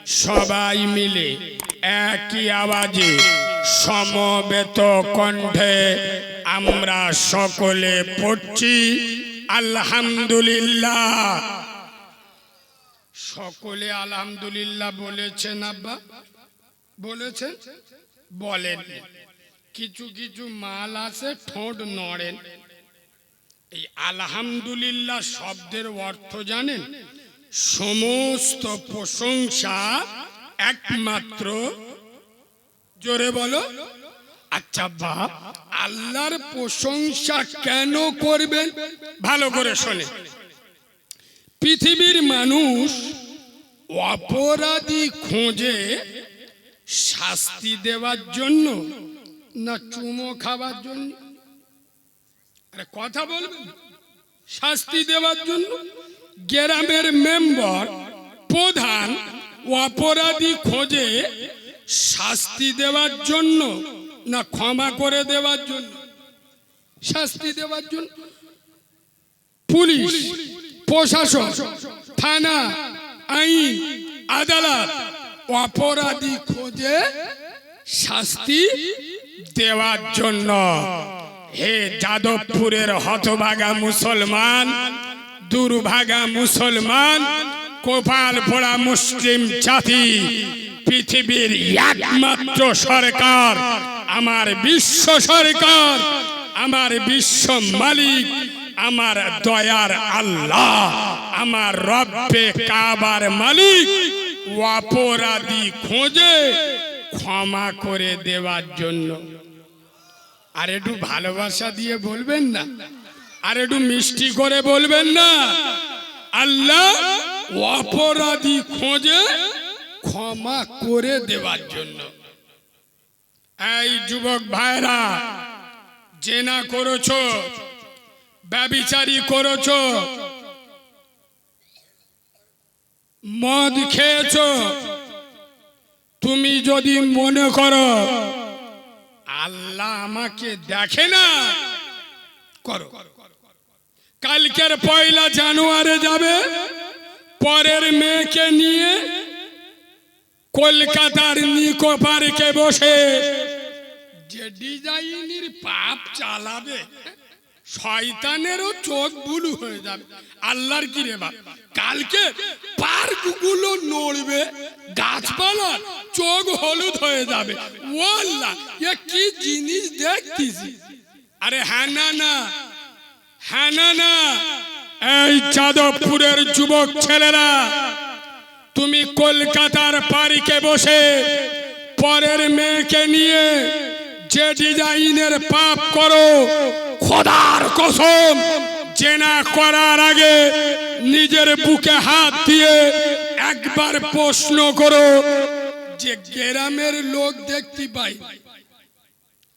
সবাই মিলে একই আওয়াজে সমবেত কণ্ঠে আমরা সকলে পড়ছি আলহামদুলিল্লাহ। সকলে আলহামদুলিল্লাহ বলেছেন? আব্বা বলেছেন? বলেন। কিছু কিছু মাল আছে ঠোঁট নড়েন। এই আলহামদুলিল্লাহ শব্দের অর্থ জানেন? সমস্ত প্রশংসা একমাত্র, জোরে বলো। আচ্ছা বাপ, আল্লাহর প্রশংসা কেন করবেন? ভালো করে শোনে। পৃথিবীর মানুষ অপরাধী খোঁজে শাস্তি দেওয়ার জন্য না চুমো খাবার জন্য? আরে কথা বলবেন। শাস্তি দেওয়ার জন্য। গ্রামের মেম্বার প্রধান অপরাধী খোঁজে শাস্তি দেওয়ার জন্য না ক্ষমা করে দেওয়ার জন্য? শাস্তি দেওয়ার জন্য। পুলিশ প্রশাসন থানা আইন আদালত অপরাধী খোঁজে শাস্তি দেওয়ার জন্য। হে যাদবপুরের হতভাগা মুসলমান, দুর্ভাগা মুসলমান, কপাল পোড়া মুসলিম জাতি, পৃথিবীর একমাত্র সরকার আমার বিশ্ব সরকার, আমার বিশ্ব মালিক, আমার দয়ার আল্লাহ, আমার রব্বে কাবার মালিক অপরাধী খোঁজে ক্ষমা করে দেওয়ার জন্য। আর একটু ভালোবাসা দিয়ে বলবেন না? আর একটু মিষ্টি করে বলবেন না? আল্লাহ অপরাধী খোঁজে ক্ষমা করে দেওয়ার জন্য। এই যুবক ভাইরা, জেনা করেছো, ব্যভিচারী করেছো, মদ খেয়েছো, তুমি যদি মনে করো আল্লাহ আমাকে দেখে না, করো। কালকের 1 জানুয়ারি যাবে, পরের মেয়েকে নিয়ে কলকাতার নিকো পার্কে বসে যে ডিজাইনের পাপ চালাবে, শয়তানেরও চোখ বুলু হয়ে যাবে। আল্লাহর কি রে বাপ, কালকে পার্কগুলো নড়বে, গাছপালা চোখ হলুদ হয়ে যাবে। ও আল্লাহ, এ কি জিনিস দেখতেছি। আরে হ্যাঁ না না, হ্যাঁ না না। এই যাদবপুরের যুবক ছেলেরা, তুমি কলকাতার পার্কে বসে পরের মেয়েকে নিয়ে যে ডিজাইনের পাপ করো, খোদার কসম জেনা করার আগে নিজের বুকে হাত দিয়ে একবার প্রশ্ন করো যে গ্রামের লোক দেখতে পাই,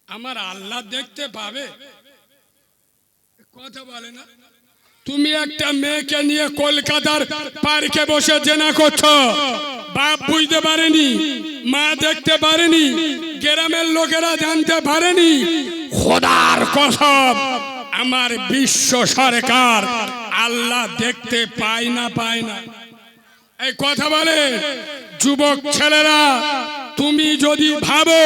আমার আল্লাহ দেখতে পাবে? কথা বলে না। তুমি একটা মেয়েকে নিয়ে কলকাতার পার্কে বসে জেনা করছো, বাপ বুঝতে পারেনি, মা দেখতে পারেনি, গ্রামের লোকেরা জানতে পারেনি। খোদার কসম আমার বিশ্ব সরকার আল্লাহ দেখতে পায় না, পায় না? এই কথা বলে যুবক ছেলেরা, তুমি যদি ভাবো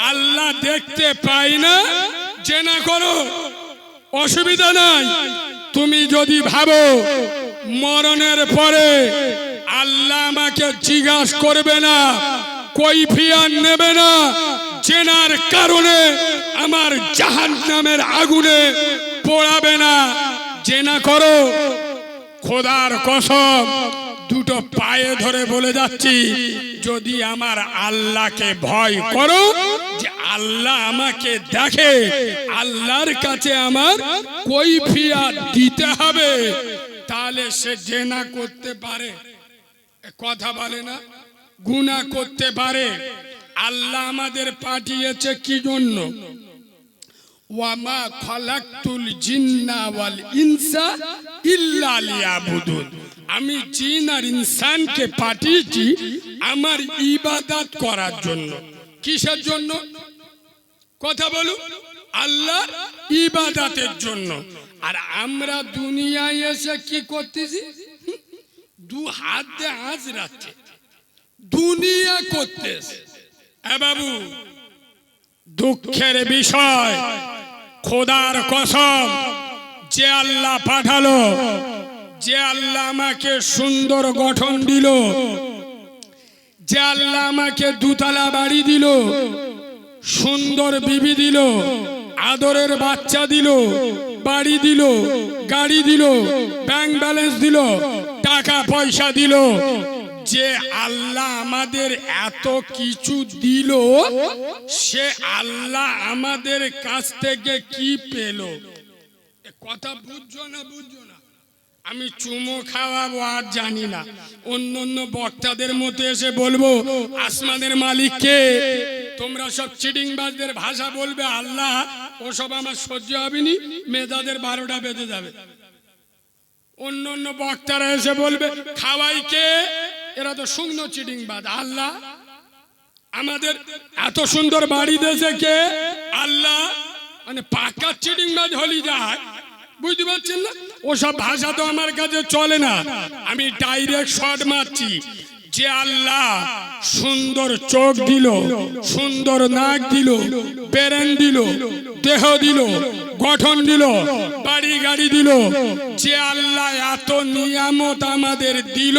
আল্লাহ দেখতে পায় না, জেনা করো, অসুবিধা নাই। তুমি যদি ভাবো মরণের পরে আল্লাহ আমাকে জিজ্ঞাসা করবে না, কৈফিয়ত নেবে না, জেনার কারণে আমার জাহান্নামের আগুনে পোড়াবে না, জেনা করো। খোদার কসম দুটো পায়ে ধরে বলে যাচ্ছি, যদি আমার আল্লাহকে ভয় করো, যে আল্লাহ আমাকে দেখে, আল্লাহর কাছে আমার কৈফিয়ত দিতে হবে, তাহলে সে জেনা করতে পারে। কথা বলে না? গুনাহ করতে পারে। আল্লাহ আমাদের পাঠিয়েছে কি জন্য? ওয়ামা খালাকতুল জিন্না ওয়াল ইনসা ইল্লা লিয়াবুদুন। আমি জিন আর ইনসানকে পাঠিয়েছি আমার ইবাদত করার জন্য। কিসের জন্য? কথা বলুন। আল্লাহর ইবাদতের জন্য। আর আমরা দুনিয়ায় এসে কি করতেছি? 2 হাত দিয়ে আঁচড়াচ্ছে, দুনিয়া করতেছে। বাবু, দুঃখের বিষয়, খোদার কসম, যে আল্লাহ পাঠালো, যে আল্লাহ আমাকে সুন্দর গঠন দিল, যে আল্লাহ আমাকে দুতলা বাড়ি দিল, সুন্দর বিবি দিল, আদরের বাচ্চা দিল, বাড়ি দিল, গাড়ি দিল, ব্যাংক ব্যালেন্স দিল, টাকা পয়সা দিল, যে আল্লাহ আমাদের এত কিছু দিল, সে আল্লাহ আমাদের কাছ থেকে কি পেল? কথা বুঝছো না? বুঝছো না? আমি চুমো খাওয়াবো আর জানি না, অন্য অন্য বক্তাদের মধ্যে এসে বলবো আসমানের মালিক কে? তোমরা সব চিটিংবাজদের ভাষা বলবে আল্লাহ, ওসব আমার সহ্য হবে নি, মেজাদের 12টা বেজে যাবে। অন্য অন্য বক্তারা এসে বলবে খাওয়াই কে? এরা তো শুকনো চিটিংবাজ। আল্লাহ আমাদের এত সুন্দর বাড়ি দিয়েছে কে? আল্লাহ। মানে পাকা চিটিংবাজ হলি যায়, বুঝতে পারছেন না? ওসব ভাষা তো আমার কাছে চলে না, আমি ডাইরেক্ট শর্ট মারছি। যে আল্লাহ সুন্দর চোখ দিল, সুন্দর নাক দিল, ব্রেন দিল, দেহ দিল, গঠন দিল, বাড়ি গাড়ি দিল, যে আল্লাহ এত নিয়ামত আমাদের দিল,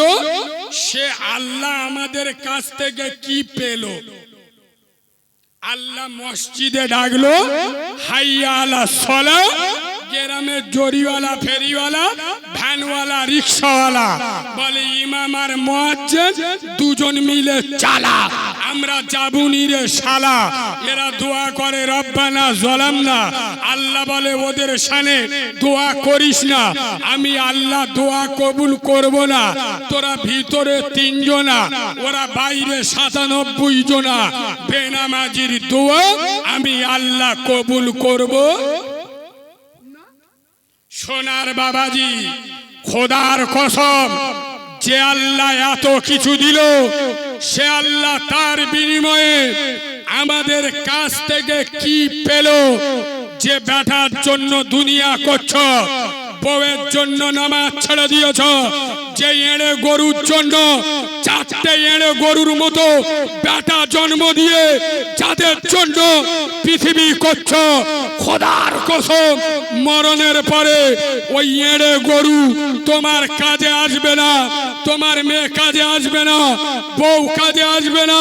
সে আল্লাহ আমাদের কাছ থেকে কি পেল? আল্লাহ মসজিদে ডাকলো হাইয়া আলা সালাহ, গ্রামের জরিওয়ালা, ফেরিওয়ালা, ভ্যানওয়ালা, রিক্সাওয়ালা বলে ইমাম আর মুয়াজ্জিন দুজন মিলে চালা, আমরা যাবুনি রে শালা। এরা দোয়া করে রব্বানা যালামনা, আল্লাহ বলে ওদের শানে দোয়া করিস না, আমি আল্লাহ দোয়া কবুল করব না। তোরা ভিতরে 3 জনা, ওরা বাইরে 97 জনা, বেনামাজির দোয়া আমি আল্লাহ কবুল করব। সোনার বাবাজি, খোদার কসম, যে আল্লাহ এত কিছু দিল, সে আল্লাহ তার বিনিময়ে আমাদের কাছ থেকে কি পেল? যে বেটার জন্য দুনিয়া করছ, বউয়ের জন্য নামাজ ছেড়ে দিয়েছ, যে এড়ে গরুর জন্য 4টে এড়ে গরুর মতো বেটা জন্ম দিয়ে যাদের জন্য পৃথিবী করছ, খোদার কসম মরণের পরে ওই এড়ে গরু তোমার কাজে আসবে না, তোমার মেয়ে কাজে আসবে না, বউ কাজে আসবে না।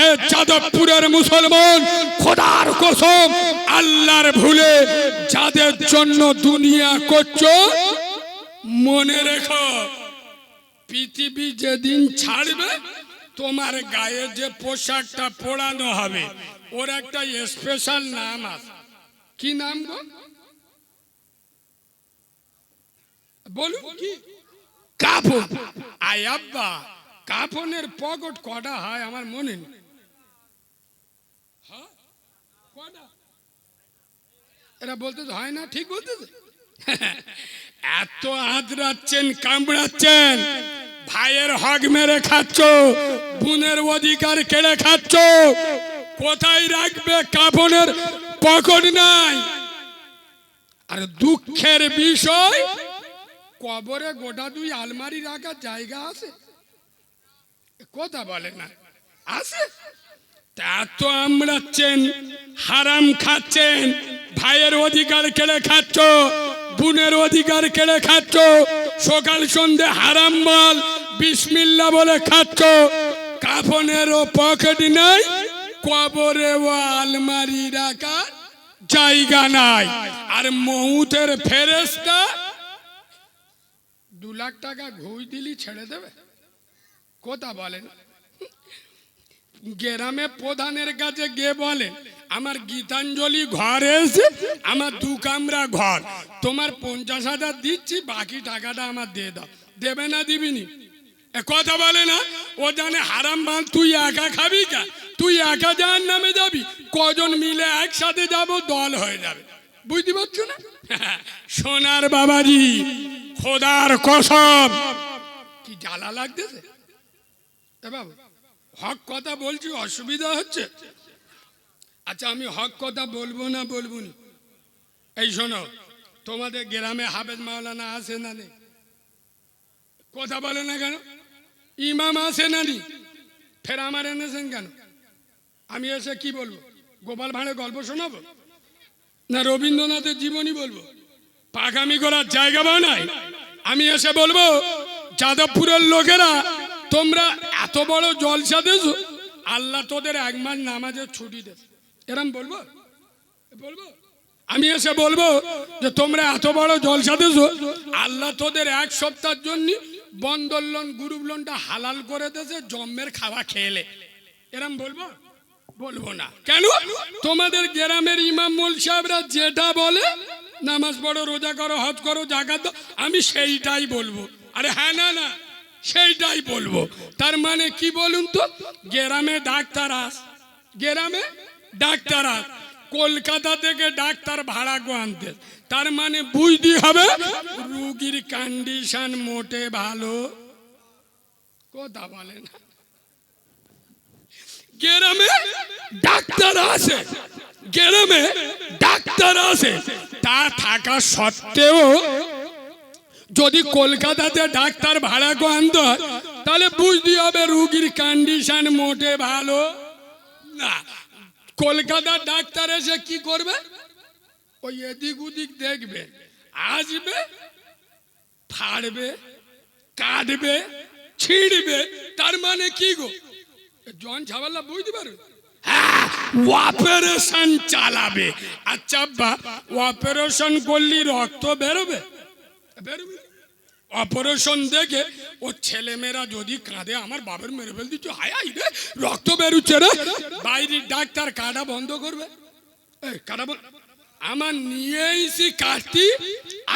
এ যাদবপুরের মুসলমান, খোদার কসম আল্লাহর ভুলে যাদের জন্য দুনিয়া করছো, মনে রেখো পৃথিবী যেদিন ছাড়বে, তোমার গায়ে যে পোশাকটা পরানো হবে ওর একটা স্পেশাল নাম আছে। কি নাম গো? বলুন কি? কাফন। আয় আব্বা, কাফনের পকেট কটা হয় আমার মনে নেই। হ্যাঁ, কটা? এরা বলতে হয় না, ঠিক বলতে। এত আঁতরাচ্ছেন, কামড়াচ্ছেন, ভাইয়ের হক মেরে খাচ্ছ, বোনের অধিকার কেড়ে খাচ্ছ, কোথায় রাখবে? কাফনের পকেট নাই। আর দুঃখের বিষয়, কবরে গোটা 2 আলমারি রাখার জায়গা আছে? কথা বলে না, আছে? এত আমরাচ্ছেন, হারাম খাচ্ছেন, ভাইয়ের অধিকার কেড়ে খাচ্ছ, বোনের অধিকার কেড়ে খাচ্ছ, সকাল সন্ধ্যে হারাম মাল বিসমিল্লাহ বলে খাচ্ছ, কাফনেরও পকেট নাই, কবরেও আলমারি রাখার জায়গা নাই। আর মউতের ফেরেশতা 2 লাখ টাকা ঘুষ দিলি ছেড়ে দেবে? কথা বলেন। গ্রামে প্রধানের কাছে গিয়ে বলেন আমার গীতাঞ্জলি ঘর এসে, আমার 2 কামরা ঘর, তোমার 50,000 দিচ্ছি, বাকি টাকাটা আমার দিয়ে দাও। দেবে না? দিবিনি? কথা বলে না। ও জানে হারাম মাল তুই একা খাবি, কা তুই একা জাহান্নামে যাবি, কজন মিলে একসাথে যাব, দল হয়ে যাবে। বুঝতে পারছো না? সোনার বাবাজি, খোদার কসম, কি জ্বালা লাগতেছে বাবু। হক কথা বলছি, অসুবিধা হচ্ছে? আচ্ছা, আমি হক কথা বলবো না বলবো না? এই শোনো, তোমাদের গ্রামে হাফেজ মাওলানা আছে না নেই? কথা বলে না কেন? ইমাম আছে না নি? ফের আমার এনেছেন কেন? আমি এসে কি বলবো? গোপাল ভাঁড়ে গল্প শোনাবো না রবীন্দ্রনাথের জীবনী বলবো? পাগামি করার জায়গা নাই। আমি এসে বলবো যাদবপুরের লোকেরা তোমরা এত বড় জলসা দেছো, আল্লাহ তোদের 1 মাস নামাজের ছুটি দেবে, এরম বলবো? বলবো? আমি এসে বলবো যে তোমরা এত বড় জলসা দেছো, আল্লাহ তোদের 1 সপ্তাহের জন্য বন্দর লোন গ্রুপ লোনটা হালাল করে দেছে জম্মের খাওয়া খেলে, এরম বলবো? বলবো না। কেন? তোমাদের গ্রামের ইমাম মোল সাহেবরা যেটা বলে নামাজ পড়ো, রোজা করো, হজ করো, জাকাত দাও, আমি সেইটাই বলবো। আরে হ্যাঁ না না সেইটাই বলবো। তার মানে কি বলুন তো? গ্রামে ডাক্তার আস, গ্রামে ডাক্তার আস, কলকাতা থেকে ডাক্তার ভাড়া গো আনতে, তার মানে বুঝতে হবে রোগীর কন্ডিশন মোটে ভালো কথা বলে না। গ্রামে ডাক্তার আছে, গ্রামে ডাক্তার আছে, তা থাকা সত্ত্বেও যদি কলকাতাতে ডাক্তার ভাড়া গো আনতে হয়, তাহলে বুঝতে হবে রোগীর কন্ডিশন মোটে ভালো না। কলকাতার ডাক্তার এসে কি করবে? ওই এদিক ওদিক দেখবে, আসবে, ফাড়বে, কাটবে, ছিঁড়বে, তার মানে কি গো? জন ঝামেলা বুঝতে পারবে? অপারেশন চালাবে। আচ্ছা অপারেশন করলে রক্ত বেরোবে? বেরোবে। অপারেশন দেখে ও ছেলেমেয়েরা যদি কাঁদে আমার বাবার মেরে ফেল দিচ্ছে, হায় হায় রে রক্ত বেরোচ্ছে রে, বাইরের ডাক্তার কাটা বন্ধ করবে? কাটা আমার নিয়েছি কাটতি,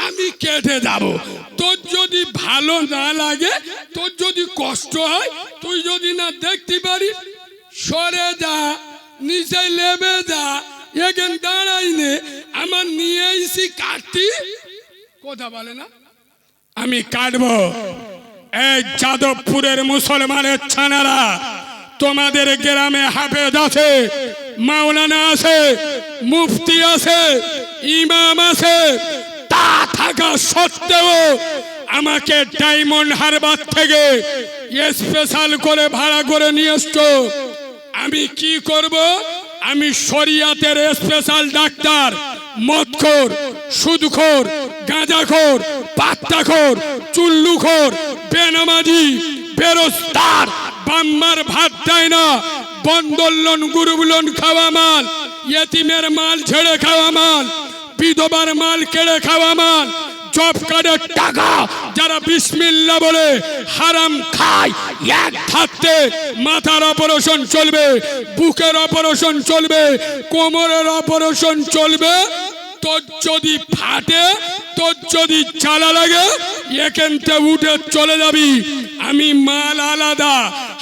আমি কেটে যাব। তোর যদি ভালো না লাগে, তোর যদি কষ্ট হয়, তুই যদি না দেখতে পারিস, সরে যা, নিচে লেবে যা, এখানে দাঁড়াই নে, আমার নিয়েছি কাটতি কথা বলে না, আমি কাটবো। এই যাদবপুরের মুসলমানের ছানারা, তোমাদের গ্রামে হাফেজ আছে, মাওলানা আছে, মুফতি আছে, ইমাম আছে, তা থাকা সত্ত্বেও আমাকে ডায়মন্ড হারবার থেকে স্পেশাল করে ভাড়া করে নিয়ে এসছো। আমি কি করব? আমি শরিয়াতের স্পেশাল ডাক্তার, মদখোর, সুদখোর, গাঁজাখোর, পাত্তাখোর, চুল্লুখোর, বেনামাজি, বেরোজগার, বাম্মার ভাত দেয় না, বন্দর লোন গ্রুপ লোন খাওয়া মাল, ইয়েতিমের মাল ছেড়ে খাওয়া মাল, বিধবার মাল কেড়ে খাওয়া মাল, জব কার্ডের টাকা যারা বিসমিল্লাহ বলে হারাম খায়, এক থাকতে মাথার অপারেশন চলবে, বুকের অপারেশন চলবে, কোমরের অপারেশন চলবে। তোর যদি ফাটে, তোর যদি জ্বালা লাগে, এখান থেকে উঠে চলে যাবি। আমি মাল আলাদা,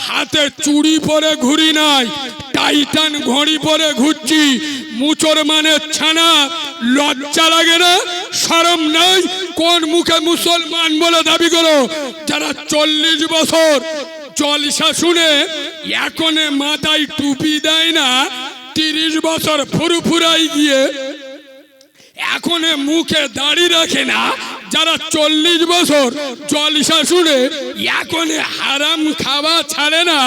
হাতে চুড়ি পরে ঘুরি নাই, টাইটান ঘড়ি পরে ঘুরছি। মুচর মানের ছানা, লজ্জা লাগে না? শরম নাই? কোন মুখে মুসলমান বলে দাবি করো? যারা 40 বছর জলসা শুনে এখনে মাথায় টুপি দেয় না, 30 বছর ফুরফুরাই গিয়ে এখনে মুখে দাড়ি রাখে না, যারা 40 বছর জলসা শুনে এখনে হারাম খাওয়া ছাড়ে না,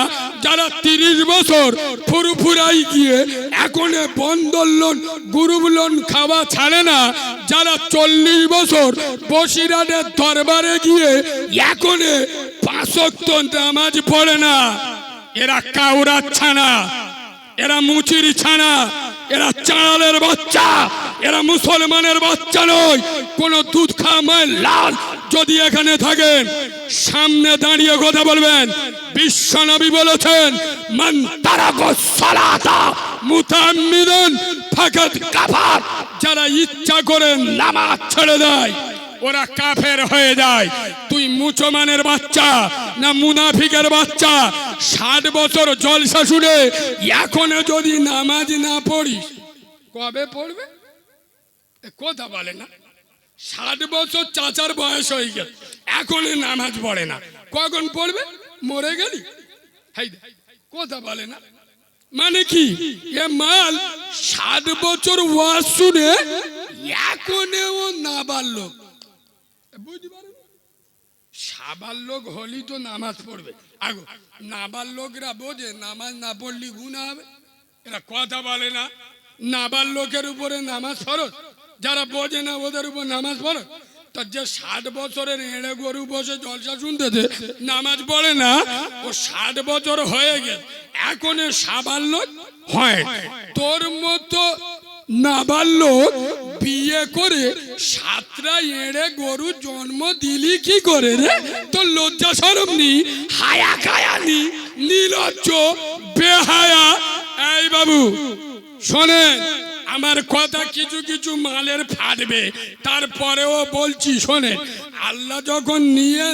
যারা 30 বছর ফুরফুরাই গিয়ে এখনে বন্দর লোন গ্রুপ লোন খাওয়া ছাড়ে না, যারা 40 বছর বসিরাটের দরবারে গিয়ে এখনে 5 ওয়াক্ত নামাজ পড়ে না, এরা কাউরার ছানা, এরা মুচির ছানা, এরা চাঁড়ালের বাচ্চা, এরা মুসলমানের বাচ্চা নয়। কোন দুধ খাওয়া মায়ের লাল যদি এখানে থাকেন, সামনে দাঁড়িয়ে কথা বলবেন। বিশ্বনবী বলেছেন, মান তারাকা সালাতা মুতাআম্মিদান ফাকাদ কাফার, যারা ইচ্ছা করে নামাজ ছেড়ে দেয় ওরা কাফের হয়ে যায়। তুই মুসলমানের বাচ্চা না মুনাফিকের বাচ্চা? 60 বছর জলসা শুনে এখনো যদি নামাজ না পড়িস, কবে পড়বে? কথা বলে না। 60 বছর চাচার বয়স হয়ে গেল, এখনো নামাজ পড়ে না, কখন পড়বে? মরে গেলি? কথা বলে না। মানে কি? এ মাল 60 বছর ওয়াজ শুনে এখনো নাবাল লোক, বুঝতে পারেন? সাবাল লোক হলি তো নামাজ পড়বে, আগো নাবার লোকরা বোঝে নামাজ না পড়লি গুনাহ হবে, এরা কথা বলে না। নাবার লোকের উপরে নামাজ ফরজ, যারা বোঝে না ওদের উপর নামাজ ফরজ। তা যে 60 বছরের এড়ে গরু বসে জলসা শুনতেছে নামাজ পড়ে না, ও 60 বছর হয়ে গেছে, এখন সাবাল লোক হয়। তোর মতো নাবার লোক বিয়ে করে 7টা এড়ে গরু জন্ম দিলি কি করে রে? তোর লজ্জা শরম নি, হায়া খায়া নি, নির্লজ্জ বেহায়া। এই বাবু শোনেন, আমার কথা কিছু কিছু মালের ফাটবে, তারপরেও বলছি শোনেন। আল্লাহ যখন নিয়ে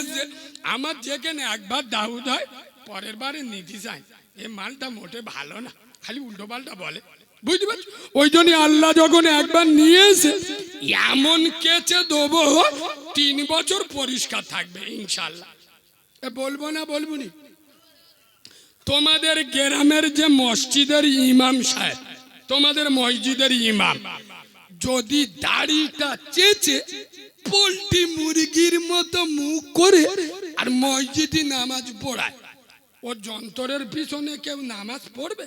আমার যেখানে একবার দাউদ হয় পরের বারে নিতে চায়, এই মালটা মোটে ভালো না, খালি উল্টো পাল্টা বলে, বুঝতে পারছো? ওই জন্য আল্লাহ যখন একবার নিয়েছে এমন কেচে দেবো 3 বছর পরিষ্কার থাকবে ইনশাল্লাহ। বলবো না বলবো নি? তোমাদের গ্রামের যে মসজিদের ইমাম সাহেব, তোমাদের মসজিদের ইমাম যদি দাড়িটা চেঁচে পোল্ট্রি মুরগির মতো মুখ করে আর মসজিদে নামাজ পড়ায়, ও যন্ত্রের পিছনে কেউ নামাজ পড়বে?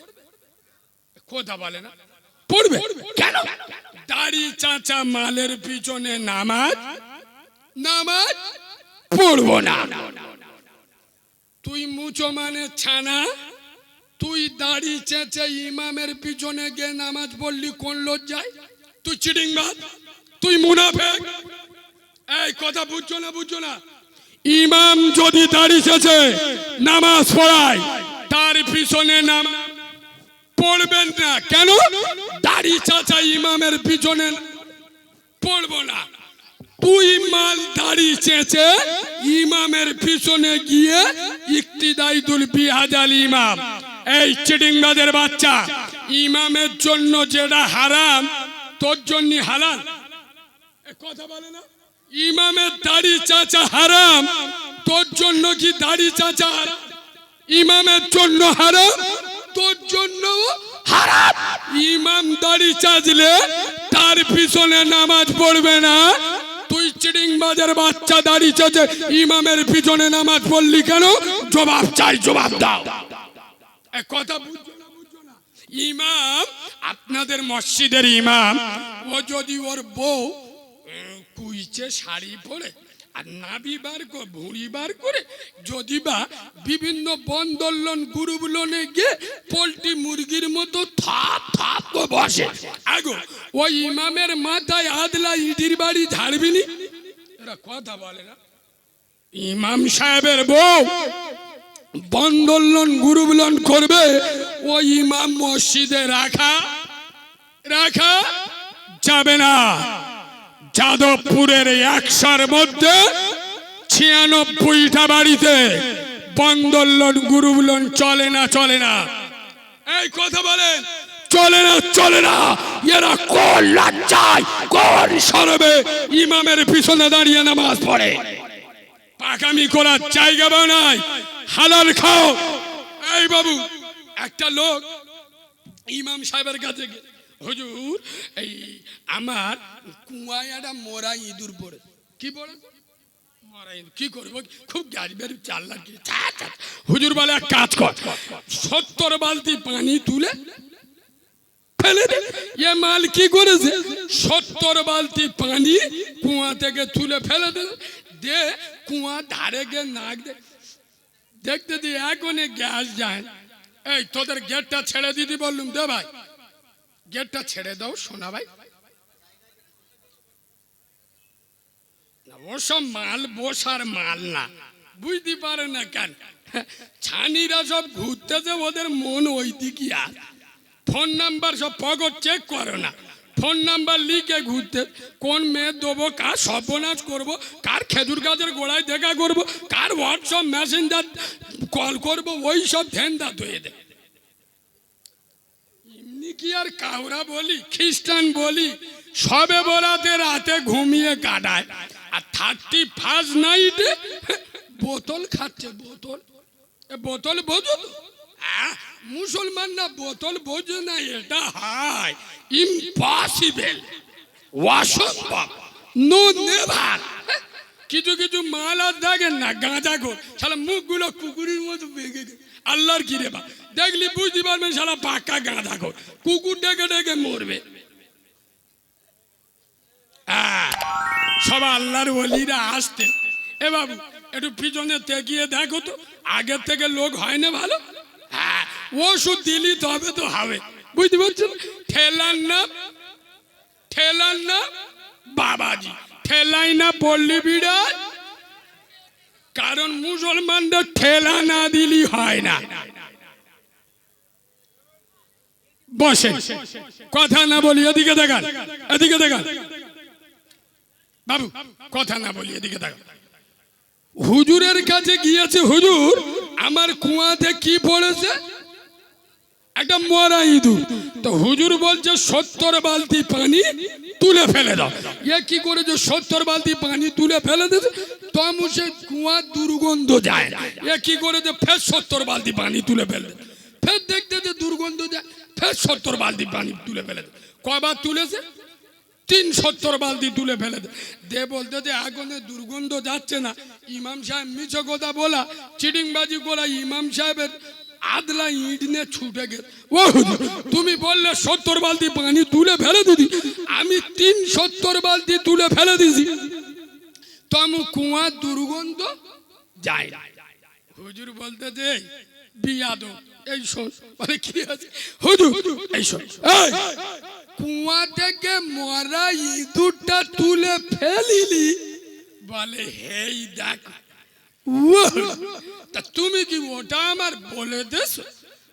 কথা বলে না, পড়বে কেন? দাড়ি চাচা মালের পিছনে নামাজ পড়বো না। তুই মুচো মানে ছানা, তুই দাড়ি চেঁচে ইমামের পিছনে গিয়ে নামাজ পড়লি কোন লজ্জায়? তুই চিটিংবাজ, তুই মুনাফিক। এই কথা বুঝছো না? বুঝছো না? ইমাম যদি দাড়ি চেঁচে নামাজ পড়ায় তার পিছনে নামাজ পড়বেন না। কেন? দাড়ি চাচা ইমামের পিছনে পড়বো না। তুই মাল দাড়ি চেঁচে ইমামের পিছনে গিয়ে ইক্তিদাইদুল বিহাজাল ইমাম, এই চিটিংবাজের বাচ্চা, ইমামের জন্য যেটা হারাম তোর জন্য হালাল। কথা বলে না? ইমামের দাড়ি চাচা হারাম, তোর জন্য কি দাড়ি চাচা হারাম? ইমামের জন্য হারাম, তোর জন্য হারাম। ইমাম দাড়ি চাচলে তার পিছনে নামাজ পড়বে না। তুই চিটিংবাজের বাচ্চা দাড়ি চাচে ইমামের পিছনে নামাজ পড়লি কেন? জবাব চাই, জবাব দাও। কথা বুঝছো না? বুঝছো না? ইমাম, আপনাদের মসজিদের ইমাম, ও যদি ওর বউ কুইচে শাড়ি পরে আর নাভি বার করে ভুঁড়ি বার করে যদি বা বিভিন্ন বন্দোলন গুরুবলনে গিয়ে পোল্ট্রি মুরগির মতো থাপ থাপ করে বসে, আগো ওই ইমামের মাথায় আদলা ইটির বাড়ি ঝাড়বিনি? এরা কথা বলে না। ইমাম সাহেবের বউ বন্দোলন গুরুবলন করবে, ওই ইমাম মসজিদে রাখা যাবে না। যাদবপুরের 100-র মধ্যে 96টা বাড়িতে বন্দোলন গুরুবলন চলে না। এই কথা বলে চলে না। এরা কোন লজ্জায় কোন শরবে ইমামের পিছনে দাঁড়িয়ে নামাজ পড়ে? পাকামি করার জায়গা নাই, হালাল খাও। এই বাবু, একটা লোক ইমাম সাহেবের কাছে গিয়ে, হুজুর এই আমার কুয়ায় একটা মরা ইঁদুর পড়ে। কি পড়ে? মরা ইঁদুর। কি করবো? খুব গাড়ি বেরু চাল্লা। হুজুর বলে এক কাজ কর, 70 বালতি পানি তুলে ফেলে দে। এ মাল কি করেছে? 70 বালতি পানি কুয়া থেকে তুলে ফেলে দে কুয়া ধারে গিয়ে নাক দেখতে দিয়ে এখনই গ্যাস যায়। এই তোদের গেটটা ছেড়ে দিদি বললুম, দে ভাই গেটটা ছেড়ে দাও সোনা ভাই। ওসব মাল বসার মাল না, বুঝতে পারে না কেন? ছানিরা সব ঘুরতেছে, ওদের মন ওই দিকে আর ফোন নাম্বার সব পকেট চেক করো না, ফোন নাম্বার লিখে ঘুরতে, কোন মেয়ে দেবো, কার সর্বনাশ করবো, কার খেজুর গাছের গোড়ায় দেখা করবো, কার হোয়াটসঅ্যাপ মেসেঞ্জার কল করবো, ওই সব ধ্যানটা ধুয়ে দেয়। এমনি কি আর কাউরা বলি, খ্রিস্টান বলি, সবে বরাতে রাতে ঘুমিয়ে কাটায়, আর 31st নাইটে বোতল খাচ্ছে। বোতল বোঝো তো? মুসলমান না বোতল বোঝে না, এটা হয় ইম্পসিবল, অসম্ভব, নো নেভার। কিছু কিছু মাল আর দেখেন না গাঁজা খোর, শালা মুখগুলো কুকুরের মতো বেঁকে আল্লাহর কি রে বা, দেখলি বুঝতে পারবেন শালা পাক্কা গাঁজা খোর, কুকুর ডেকে ডেকে মরবে। সব আল্লাহর ওলিরা আসতে। এ বাবু একটু পিছনে তেকিয়ে দেখো তো, আগের থেকে লোক হয় না ভালো? হ্যাঁ, ওষুধ দিলি তবে তো হবে, বুঝতে পারছেন? ঠেলার না বাবাজি, ঠেলাই না পল্লী বিড়াল, কারণ মুসলমানদের ঠেলা না দিলি হয় না। বসে কথা না বলি, এদিকে দেখান, এদিকে দেখান বাবু, কথা না বলি এদিকে দেখান। হুজুরের কাছে গিয়েছে, হুজুর আমার কুয়াতে কি পড়েছে? একটা মরা ইঁদুর। তো হুজুর বলছে 70 বালতি পানি তুলে ফেলে দাও। এ কি করেছে? 70 বালতি পানি তুলে ফেলে দিয়েছে, তমু সে কুয়ার দুর্গন্ধ যায়। এ কি করেছে? ফের 70 বালতি পানি তুলে ফেলে, ফের দেখতে যে দুর্গন্ধ যায়, ফের 70 বালতি পানি তুলে ফেলে। কবার তুলেছে? 370 বালতি তুলে ফেলে দে। বলতে যে আগুনে দুর্গন্ধ যাচ্ছে না, ইমাম সাহেব মিছো কথা বলা, চিটিংবাজি করা, ইমাম সাহেবের আদলা ইট নিয়ে ছুটে গেল। ও তুমি বললে 70 বালতি পানি তুলে ফেলে দিদি, আমি 370 বালতি তুলে ফেলে দিছি, তমু কুয়ার দুর্গন্ধ যায়। হুজুর বলতে যে বিয়াদব, এই শোন, বলে কি আছে হুজুর, এই শোন, কুয়া থেকে মরা ইঁদুরটা তুলে ফেলিলি, বলে হেই দেখ। তা তুমি কি ওটা আমার বলে দেশ?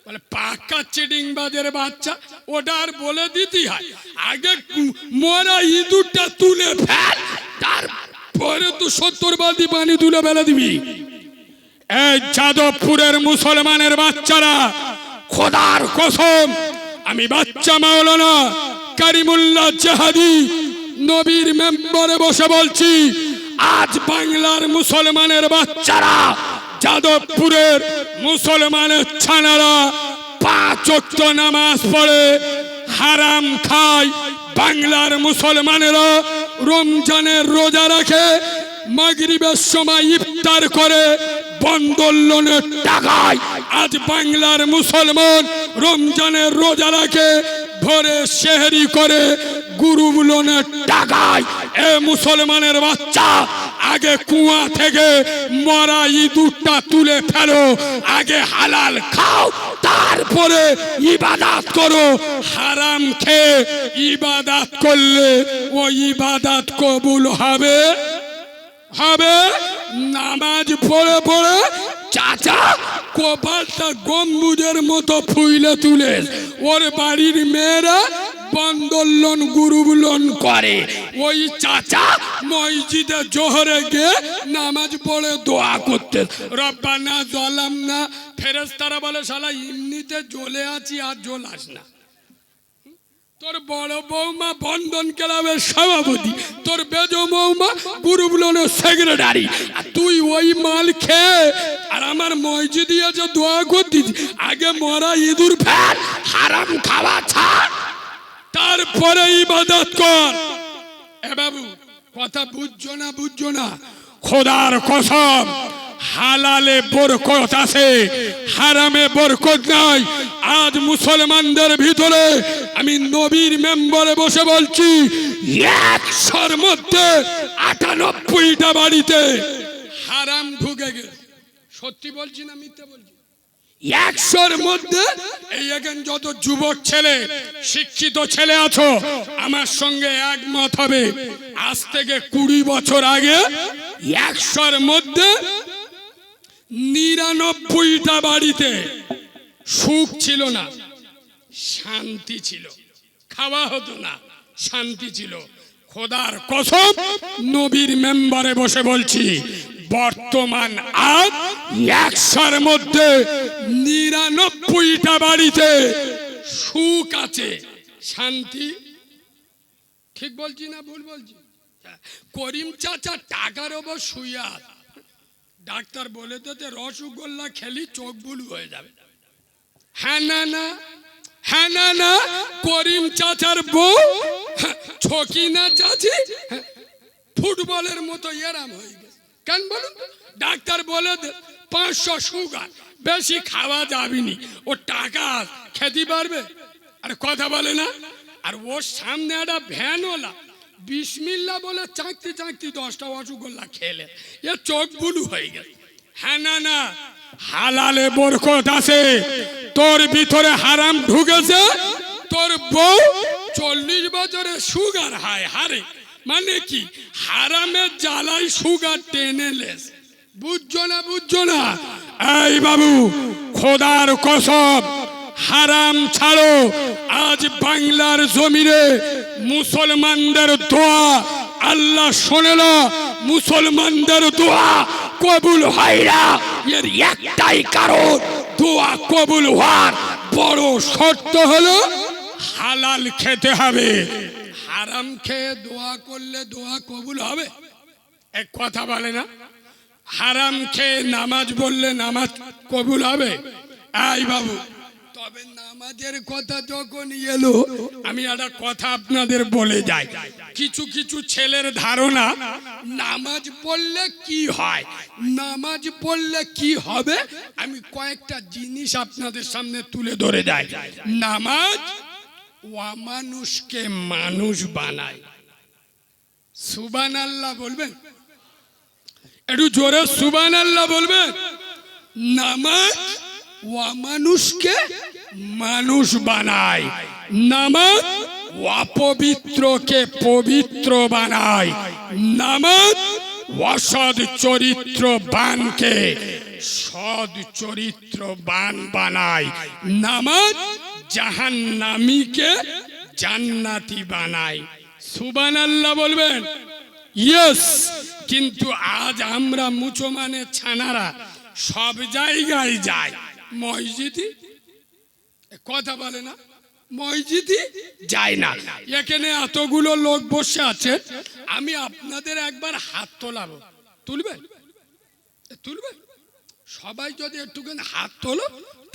বলে পাক্কা চিটিংবাজের বাচ্চা, ওটা আর বলে দিতে হয়? আগে মরা ইঁদুরটা তুলে ফেল, তারপরে তো 70 বালতি পানি তুলে ফেলে দিবি। এই যাদবপুরের মুসলমানের বাচ্চারা, খোদার কসম, আমি বাচ্চা মাওলানা কারিমুল্লাহ জাহাদি নবীর মেম্বারে বসে বলছি, আজ বাংলার মুসলমানের বাচ্চারা, যাদবপুরের মুসলমানের ছানারা 5 ওয়াক্ত নামাজ পড়ে হারাম খায়। বাংলার মুসলমানেরা রমজানের রোজা রাখে, মাগরিবের সময় ইফতার করে বন্দর লোনের টাকায়। আজ বাংলার মুসলমান রমজানের রোজা রাখে, ভোরে সেহরি করে গুরু লোনের টাকায়। এ মুসলমানের বাচ্চা, আগে কুয়া থেকে মরা ইঁদুরটা তুলে ফেলো, আগে হালাল খাও, তারপরে ইবাদত করো। হারাম খেয়ে ইবাদত করলে ওই ইবাদত কবুল হবে? হবে? নামাজ পড়ে পড়ে চাচা কপালটা গম্বুজের মতো ফুইলে তুলে ওর বাড়ির মেয়েরা বন্দর লোন গুরু লোন করে, ওই চাচা মসজিদে জোহরে গিয়ে নামাজ পড়ে দোয়া করতে, রব্বানা জালামনা। ফেরেশতারা বলে শালা এমনিতে জ্বলে আছি আর জ্বলাস না। তোর বড় বৌমা বন্ধন ক্লাবের সভাপতি, তোর বেজ বৌমা গ্রুপ লোনের সেক্রেটারি, আর তুই ওই মাল খেয়ে আর আমার মসজিদে এসে দোয়া করতিস। আগে মরা ইঁদুর ফেল, হারাম খাওয়া ছাড়, তারপরে ইবাদত কর। এ বাবু কথা বুঝছো না? বুঝছো না? খোদার কসম, হালালে বরকত আছে, হারামে বরকত নাই। আজ মুসলমানদের ভিতরে আমি নবীর মেম্বারে বসে বলছি, 100-র মধ্যে 98টা বাড়িতে হারাম ঢুকে গেছে। সত্যি বলছি না মিথ্যে বলছি? 100-র মধ্যে এই এখানে যত যুবক ছেলে, শিক্ষিত ছেলে আছো, আমার সঙ্গে একমত হবে, আজ থেকে 20 বছর আগে 100-র মধ্যে 99টা বাড়িতে সুখ ছিল না, শান্তি ছিল, খাওয়া হতো না, শান্তি ছিল। খোদার কসম, নবীর মেম্বারে বসে বলছি, বর্তমান আজ 100-র মধ্যে 99টা বাড়িতে সুখ আছে, শান্তি। ঠিক বলছি না ভুল বলছি? করিম চাচা টাকার ওপর শুয়ে আছে, ডাক্তার বলে তো রসগোল্লা খেলি চোখ বুলু হয়ে যাবে। হ্যাঁ না না, হ্যাঁ না না, করিম চাচার বউ ছকি না চাচি ফুটবলের মতো এরাম হয়ে গেছে। কেন বলুন? ডাক্তার বলে 500 সুগার, বেশি খাওয়া যাবে নি। ও টাকা খেতে পারবে? আর কথা বলে না। আর ওর সামনে একটা ভ্যানওয়ালা বিসমিল্লাহ বলে চাকতি চাকতি 10টা রসগোল্লা খেলে এ চোখ বুলু হয়ে গেল। হ্যাঁ না না, হালালে বরকত আছে, তোর ভিতরে হারাম ঢুকেছে। তোর বউ 40 বছরে সুগার হারে, মানে কি হারামের জ্বালায় সুগার টেনে লেস। বুঝছো না? বুঝছো না? এই বাবু, খোদার কসম, হারাম ছাড়ো। আজ বাংলার জমিনে মুসলমানদের দোয়া আল্লাহ শোনে না। মুসলমানদের দোয়া কবুল হয় না। এর একটাই কারণ, দোয়া কবুল হওয়ার বড় শর্ত হলো হালাল খেতে হবে। হারাম খেয়ে দোয়া করলে দোয়া কবুল হবে? এক কথা বলে না। হারাম খেয়ে নামাজ পড়লে নামাজ কবুল হবে? এই বাবু, তবে নামাজের কথা যখন এলো, আমি একটা কথা আপনাদের বলে যাই। কিছু কিছু ছেলের ধারণা নামাজ পড়লে কি হয়, নামাজ পড়লে কি হবে, আমি কয়েকটা জিনিস আপনাদের সামনে তুলে ধরে যাই। নামাজ অমানুষকে মানুষ বানায়। সুবহানাল্লাহ বলবেন? একটু জোরে সুবহানাল্লাহ বলবেন। নামাজ অমানুষকে মানুষ বানায়। নামাজ অপবিত্রকে পবিত্র বানায়। নামাজ অসৎ চরিত্রবানকে সৎ চরিত্রবান বানায়। নামাজ জাহান্নামীকে জান্নাতি বানায়। সুবহানাল্লাহ বলবেন? ইয়েস। কিন্তু আজ আমরা মুসলমানের ছানারা সব জায়গায় যায়, মসজিদে কথা বলে না, মসজিদে যায় না। এখানে এতগুলো লোক বসে আছে, আমি আপনাদের একবার হাত তোলাবো, তুলবেন? তুলবেন? সবাই যদি একটুখানি হাত তোলো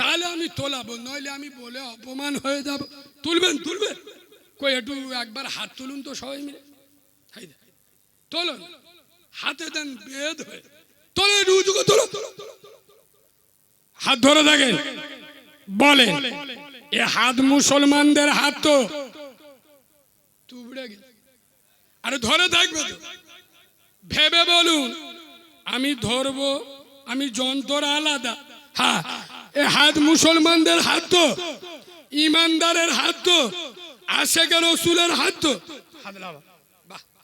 তাহলে আমি তোলাবো, নইলে আমি বলে অপমান হয়ে যাব। তুলবেন? তুলবেন? কই একটু একবার হাত তুলুন তো সবাই মিলে। তোলুন, হাতে দেন বেদ হয়ে তোলে, রুজুকে তোলো, হাত ধরে থাকেন। বলে এ হাত মুসলমানদের হাত তো তুবড়ে গেছে। আরে ধরে থাকবে তো, ভেবে বলুন। আমি ধরবো, আমি যন্ত্র আলাদা। হ্যাঁ, এ হাত মুসলমানদের হাত তো, ইমানদারের হাত তো, আশেকে রসুলের হাত তো।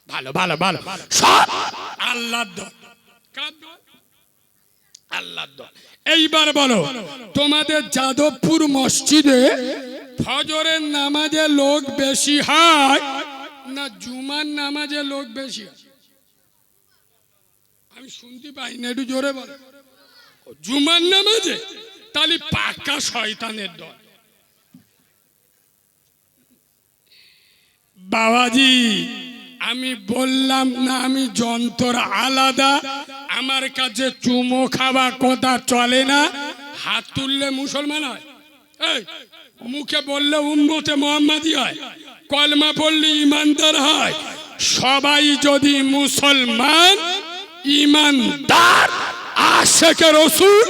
ভালো ভালো ভালো, সব আল্লাহর দল। আল্লাহর দল। এইবার বলো, তোমাদের যাদবপুর মসজিদে ফজরের নামাজে লোক বেশি হয় না জুমার নামাজে লোক বেশি হয়? আমি শুনতে পাই না, একটু জোরে বলো। জুমার নামাজে? তাহলে পাক্কা শয়তানের দল। বাবাজি, আমি বললাম না আমি যন্ত্র আলাদা, আমার কাছে চুমো খাওয়া কথা চলে না। হাত তুললে মুসলমান হয়, এই মুখে বললে উম্মতে মুহাম্মাদি হয়, কলমা পড়লে ইমানদার হয়। সবাই যদি মুসলমান, ইমানদার, আশেকে রসুল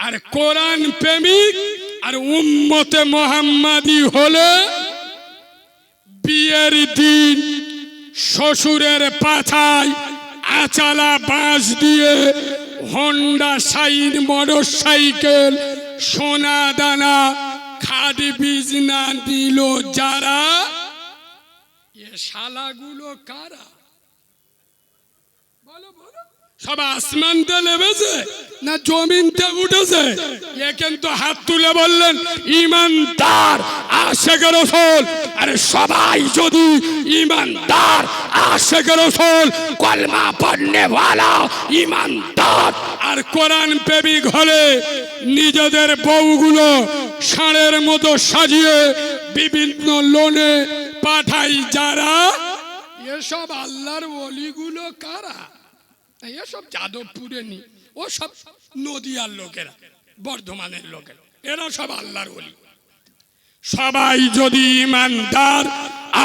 আর কোরআন প্রেমিক আর উম্মতে মুহাম্মাদি হলে বিয়ের দিন শ্বশুরের পাছায় আচালা বাঁশ দিয়ে হোন্ডা শাইন মোটর সাইকেল সোনা দানা খাদ বীজ না দিল যারা, এ শালাগুলো কারা? বলো বলো। সব আসমানতে নেমেছে না জমিনতে উঠেছে? এ কিন্তু হাত তুলে বললেন ইমানদার, আশেকে রসুল। আরে সবাই যদি ইমানদার, আশেকে রসুল, কলমা পড়নে ওয়ালা ইমানদার আর কোরআন প্রেমিক হলে নিজেদের বউগুলো ষাঁড়ের মতো সাজিয়ে বিভিন্ন লোনে পাঠাই যারা, এসব আল্লাহর ওলিগুলো কারা? এসব যাদবপুরে নি, ও সব নদিয়ার লোকেরা, বর্ধমানের লোকেরা, এরা সব আল্লাহর ওলি। সবাই যদি ইমানদার,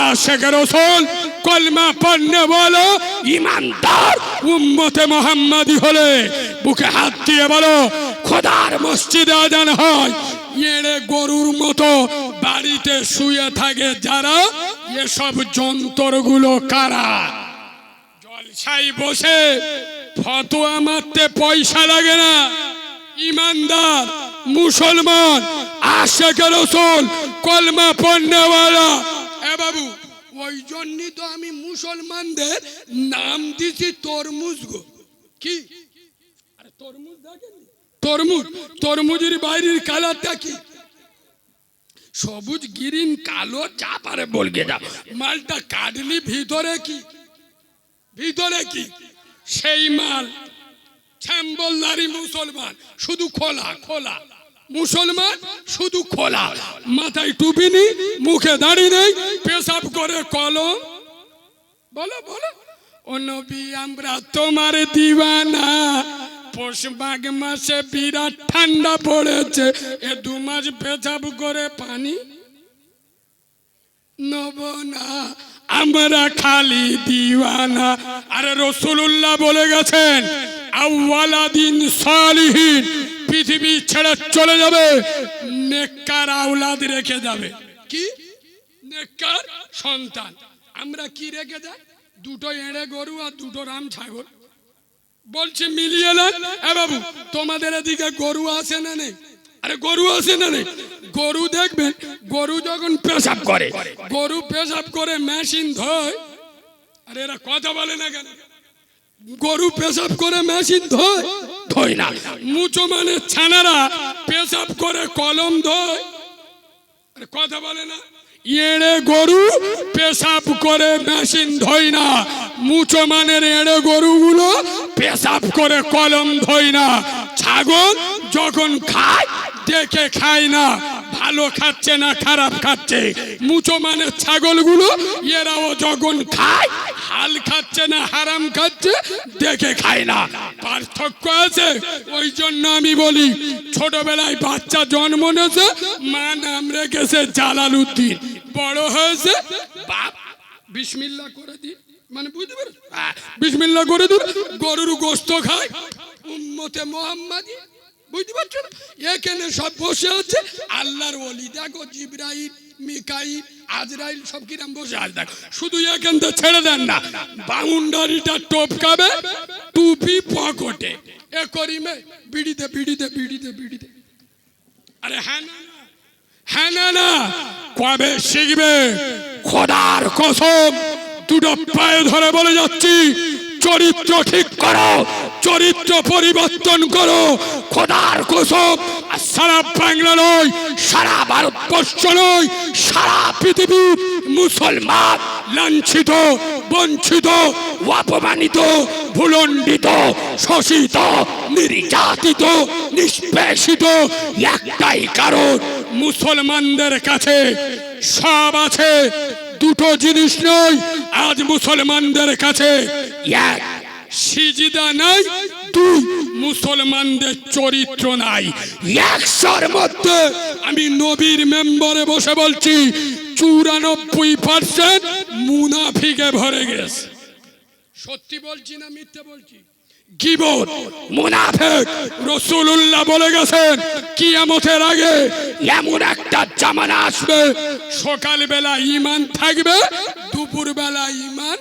আশিক রাসূল কলমা পড়নে বলো ঈমানদার উম্মতে মুহাম্মাদি হলে বুকে হাত দিয়ে বলো খোদার মসজিদে আজান হয় এড়ে গরুর মতো বাড়িতে শুয়ে থাকে যারা এসব যন্ত্রগুলো কারা জলসায় বসে ফতোয়া মারতে পয়সা লাগে না ঈমানদার মুসলমান আশিক রাসূল কলমা পড়নেওয়ালা এ বাবু ওই জন্যই তো আমি মুসলমানদের নাম দিছি তরমুজ গো কি আরে তরমুজ দেখেন তরমুজ তরমুজের বাইরের কালারটা কি সবুজ গ্রিন কালো যা পারে বলগে দাও মালটা কাটলি ভিতরে কি সেই মাল শ্যামবলদারি মুসলমান শুধু খোলা খোলা মুসলমান শুধু খোলা মাথায় টুপি নেই মুখে দাড়ি নেই পেশাব করে কলম বলো বলো ও নবী আমরা তোমার দিওয়ানা পৌষ মাঘ মাসে বিরাট ঠান্ডা পড়েছে এ 2 মাস পেশাব করে পানি নব না আমরা খালি দিওয়ানা আরে রাসূলুল্লাহ বলে গেছেন আওয়ালাদিন সালিহিন পৃথিবী ছেড়ে চলে যাবে নেককার আওলাদ রেখে যাবে কি নেককার সন্তান আমরা কি রেখে যাই 2টো এড়ে গরু আর 2টো রাম ছাগল বলছি মিলিয়ে নেন এ বাবু তোমাদের এদিকে গরু আছে না নেই আরে গরু আছে না নেই গরু দেখবেন গরু যখন পেশাব করে গরু পেশাব করে মেশিন ধোয় আরে এরা কথা বলে না কেন গরু পেশাব করে মেশিন ধোয় না মুচো মানে ছানারা পেশাব করে কলম ধোয় আরে কথা বলে না এড়ে গরু পেশাব করে মেশিন ধোয় না মুচো মানের এড়ে গরুগুলো পেশাব করে কলম ধোয় না ছাগল যখন খায় দেখে খায় না ভালো খাচ্ছে না খারাপ খাচ্ছে মুচো মানে ছাগলগুলো এরাও যখন খায় হাল খাচ্ছে না হারাম খাচ্ছে দেখে খায় না পার্থক্য আছে ওই জন্য আমি বলি ছোটবেলায় বাচ্চা জন্ম নিয়েছে মা নাম রেখেছে জালালউদ্দিন বড় হয়েছে বাপ বিসমিল্লাহ করে দিন মানে বুঝতে পারো বিসমিল্লাহ করে দিন গরুর গোশত খায় উম্মতে মুহাম্মাদি বুঝতে পারছো না এখানে সব বসে আছে আল্লাহর ওলি দেখো জিবরাইল মিকাইল আজরাইল সব কিরাম বসে আছে দেখো শুধু এখান থেকে ছেড়ে দেন না বাউন্ডারিটা টপকাবে টুপি পকেটে এ করিমে বিড়িতে আরে হ্যাঁ না কবে শিখবে খোদার কসম 2টো পায়ে ধরে বলে যাচ্ছি চরিত্র ঠিক করো চরিত্র পরিবর্তন করো খোদার কসম সারা বাংলা নয় সারা ভারতবর্ষ নয় সারা পৃথিবী মুসলমান লাঞ্ছিত বঞ্চিত অপমানিত ভুলণ্ডিত শোষিত নির্যাতিত নিষ্পেষিত একটাই কারণ মুসলমানদের কাছে সব আছে 2টো জিনিস নয় আজ মুসলমানদের কাছে এক সিজদা নাই 2 মুসলমানদের চরিত্র নাই 100-র মধ্যে আমি নবীর মেম্বারে বসে বলছি 94% মুনাফিকে ভরে গেছে সত্যি বলছি না মিথ্যে বলছি গীবত মুনাফিক রাসূলুল্লাহ বলে গেছেন কিয়ামতের আগে এমন একটা জামানা আসবে সকাল বেলা ঈমান থাকবে দুপুর বেলা ঈমান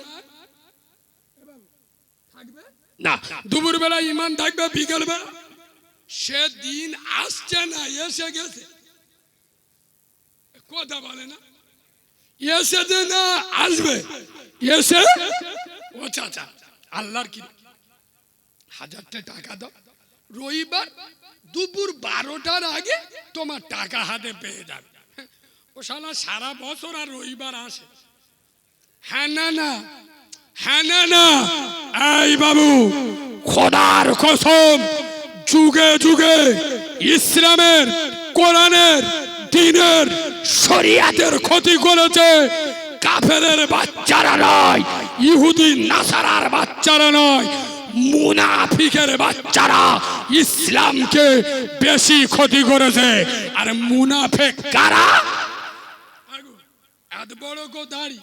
থাকবে না দুপুর বেলা ঈমান থাকবে বিকেল বেলা সে দিন আসছে না এসে গেছে কথা বলে না এসে না আসবে এসে ও চাচা আল্লাহর কি 1000 টাকা দাও রবিবার দুপুর 12টার আগে তোমার টাকা হাতে পেয়ে যাবে ও শালা সারা বছর আর রবিবার আসে হ্যাঁ না এই বাবু খোদার কসম যুগে যুগে ইসলামের কোরআনের দ্বীনের শরিয়াতের ক্ষতি করেছে কাফেরের বাচ্চারা নয় ইহুদি নাসারার বাচ্চারা নয় মুনাফিকের বাচ্চারা ইসলামকে বেশি ক্ষতি করেছে আর মুনাফিক কারা এত বড় গো দাড়ি,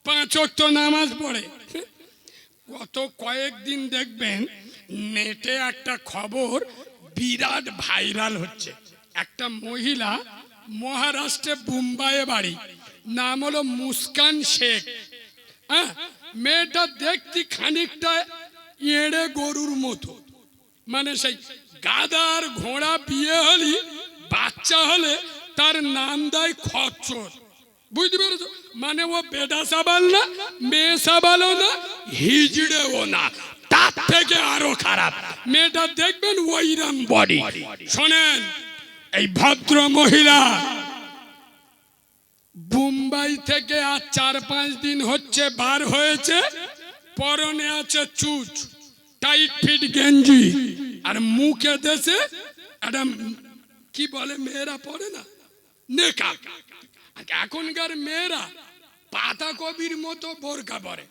5 ওয়াক্ত নামাজ পড়ে। গত কয়েকদিন দেখবেন নেটে একটা খবর বিরাট ভাইরাল হচ্ছে। একটা মহিলা মহারাষ্ট্রে মুম্বাইয়ে বাড়ি, নাম হলো মুস্কান শেখ। হ্যাঁ, মেয়েটা দেখতে খানিকটা এড়ে গরুর মতো, মানে সেই গাদার ঘোড়া বিয়ে হলে বাচ্চা হলে তার নাম দেয় খচ্চর। বুঝতে পেরেছো? মানে ও বেটা সাবাল না, মেয়ে সাবালও না, হিজড়েও না, তার থেকে আরো খারাপ। মেয়েটা দেখবেন ওইরাম বডি। শোনেন, এই ভদ্র মহিলা মুম্বাই থেকে আর 4-5 দিন হচ্ছে বার হয়েছে, পরনে আছে চুচ, টাইট ফিট গেঞ্জি, আর মুখে দেশে একটা কি বলে মেয়েরা পরে না, নেকাব। এখনকার মেয়েরা পাতা কবির মতো বোরকা পরে,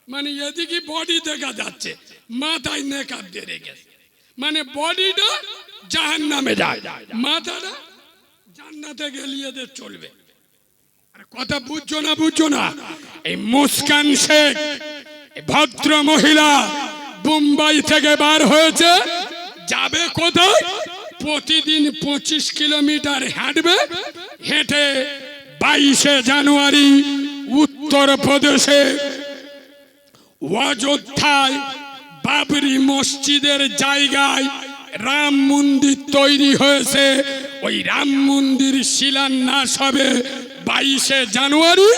মানে এদিকে বডি দেখা যাচ্ছে, মাথায় নেকাব দিয়ে রেখেছে, মানে বডিটা জাহান্নামে যায়, মাথাটা জান্নাতে গেলিয়ে চলবে। কথা বুঝছো না? বুঝছো না? এই মুস্কান শেখ ভদ্র মহিলা মুম্বাই থেকে বার হয়েছে, যাবে কোথায়? প্রতিদিন 25 কিলোমিটার হাঁটবে। হেঁটে 22শে জানুয়ারি উত্তরপ্রদেশে অযোধ্যায় বাবরি মসজিদের জায়গায় রাম মন্দির তৈরি হয়েছে। ওই রাম মন্দির শিলান্যাস হবে 22শে জানুয়ারি।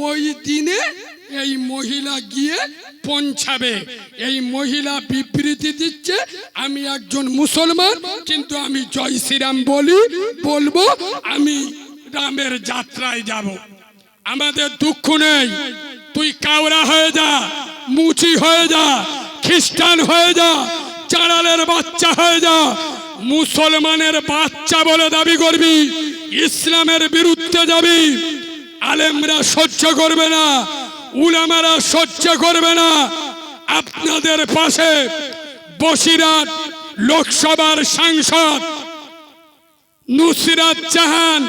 ওই দিনে এই মহিলা গিয়ে পৌঁছাবে। এই মহিলা বিবৃতি দিচ্ছে, আমি একজন মুসলমান, কিন্তু আমি জয় শ্রীরাম বলবো, আমি রামের যাত্রায় যাব। আমাদের দুঃখ নেই, তুই কাওড়া হয়ে যা, মুচি হয়ে যা, খ্রিস্টান হয়ে যা, চাড়ালের বাচ্চা হয়ে যা, মুসলমানের বাচ্চা বলে দাবি করবি, ইসলামের বিরুদ্ধে যাবি, আলেমরা সহ্য করবে না, উলামারা সহ্য করবে না। আপনাদের পাশে বসিরহাট লোকসভার সাংসদ নুসরাত জাহান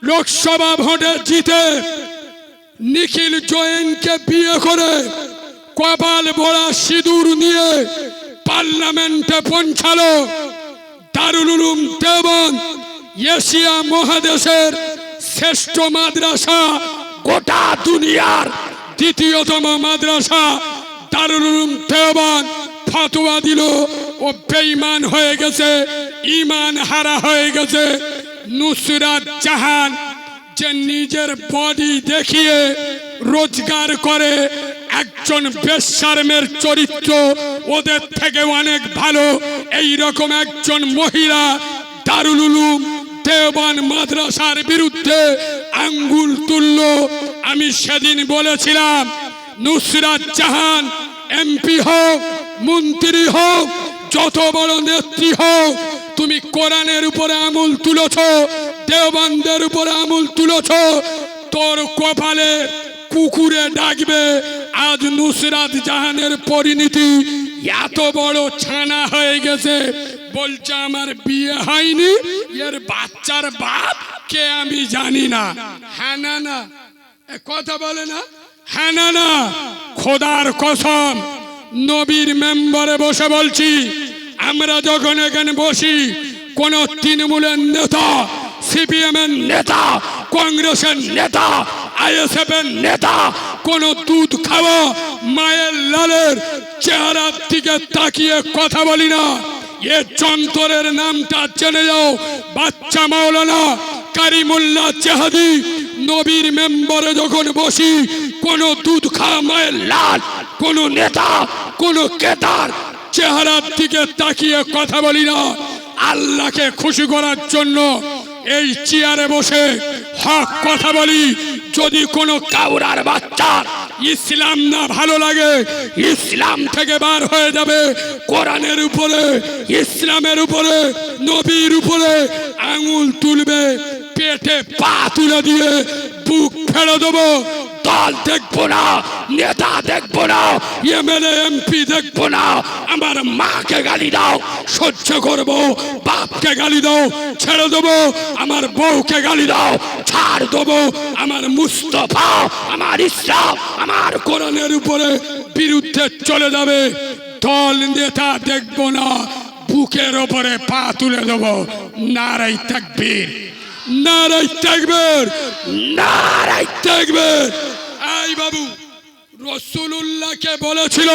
লোকসভা ভোটে জিতে নিখিল জৈনকে বিয়ে করে কপাল ভরা সিঁদুর নিয়ে পার্লামেন্টে পৌঁছালো। দারুল উলুম দেওবন্দ এশিয়া মহাদেশের শ্রেষ্ঠ মাদ্রাসা, গোটা দুনিয়ার দ্বিতীয়তম মাদ্রাসা দারুল উলুম দেওবন্দ ফতোয়া দিল ও বেঈমান হয়ে গেছে, ঈমান হারা হয়ে গেছে। নুসরাত জাহান যে নিজের বডি দেখিয়ে রোজগার করে, একজন বেশ্যার চরিত্র, ওদের থেকে অনেক ভালো এই রকম একজন মহিলা দারুল উলুম দেওবন্দ মাদ্রাসার বিরুদ্ধে আঙ্গুল তুলল। আমি সেদিন বলেছিলাম, নুসরাত জাহান এমপি হোক, মন্ত্রী হোক, যত বড় নেত্রী হোক, তুমি কোরআনের উপরে আঙুল তুলেছ, দেওবন্দের উপরে আঙুল তুলেছ, তোর কপালে কুকুরে ডাকবে। আজ নুসরাত জাহানের পরিণতি এত বড় ছানা হয়ে গেছে, বলছে আমার বিয়ে হয়নি, এর বাচ্চার বাপ কে আমি জানি না। হ্যাঁ না না, কথা বলে না, হ্যাঁ না না, খোদার কসম নবীর মেম্বারে বসে বলছি, আমরা যখন এখানে বসি, কোন তৃণমূলের নেতা, সিপিএম এর নেতা, কংগ্রেসের নেতা, আইএসএফ এর নেতা, কোন দুধ খাওয়া মায়ের লালের চেহারার দিকে তাকিয়ে কথা বলি না। এ যন্ত্রের নামটা জেনে যাও, বাচ্চা মাওলানা কারিমুল্লাহ জেহাদি নবীর মেম্বারে যখন বসি, কোন দুধ খাওয়া মায়ের লাল, কোন নেতা, কোন কেতার চেহারার দিকে তাকিয়ে কথা বলি না। আল্লাহকে খুশি করার জন্য এই চেয়ারে বসে হক কথা বলি। যদি কোনো কাউরার বাচ্চা ইসলাম না ভালো লাগে, ইসলাম থেকে বার হয়ে যাবে, কোরআনের উপরে, ইসলামের উপরে, নবীর উপরে আঙুল তুলবে, পেটে পা তুলে দিয়ে বুক ফেলে দেবো, দল দেখবো না, নেতা দেখবো না, এমএলএ এমপি দেখবো না, আমার মাকে গালি দাও সহ্য করবো, বাপকে গালি দাও ছেড়ে দেবো, আমার বউকে গালি দাও ছাড় দেবো, আমার মুস্তাফা আমার ইসলাম আমার কোরআনের উপরে বিরুদ্ধে চলে যাবে, দল নেতা দেখবো না, বুকের ওপরে পা তুলে দেবো। নারায়ে তাকবীর, নারায়ে তাকবীর, নারায়ে তাকবীর। এই বাবু রাসূলুল্লাহকে বলেছিল,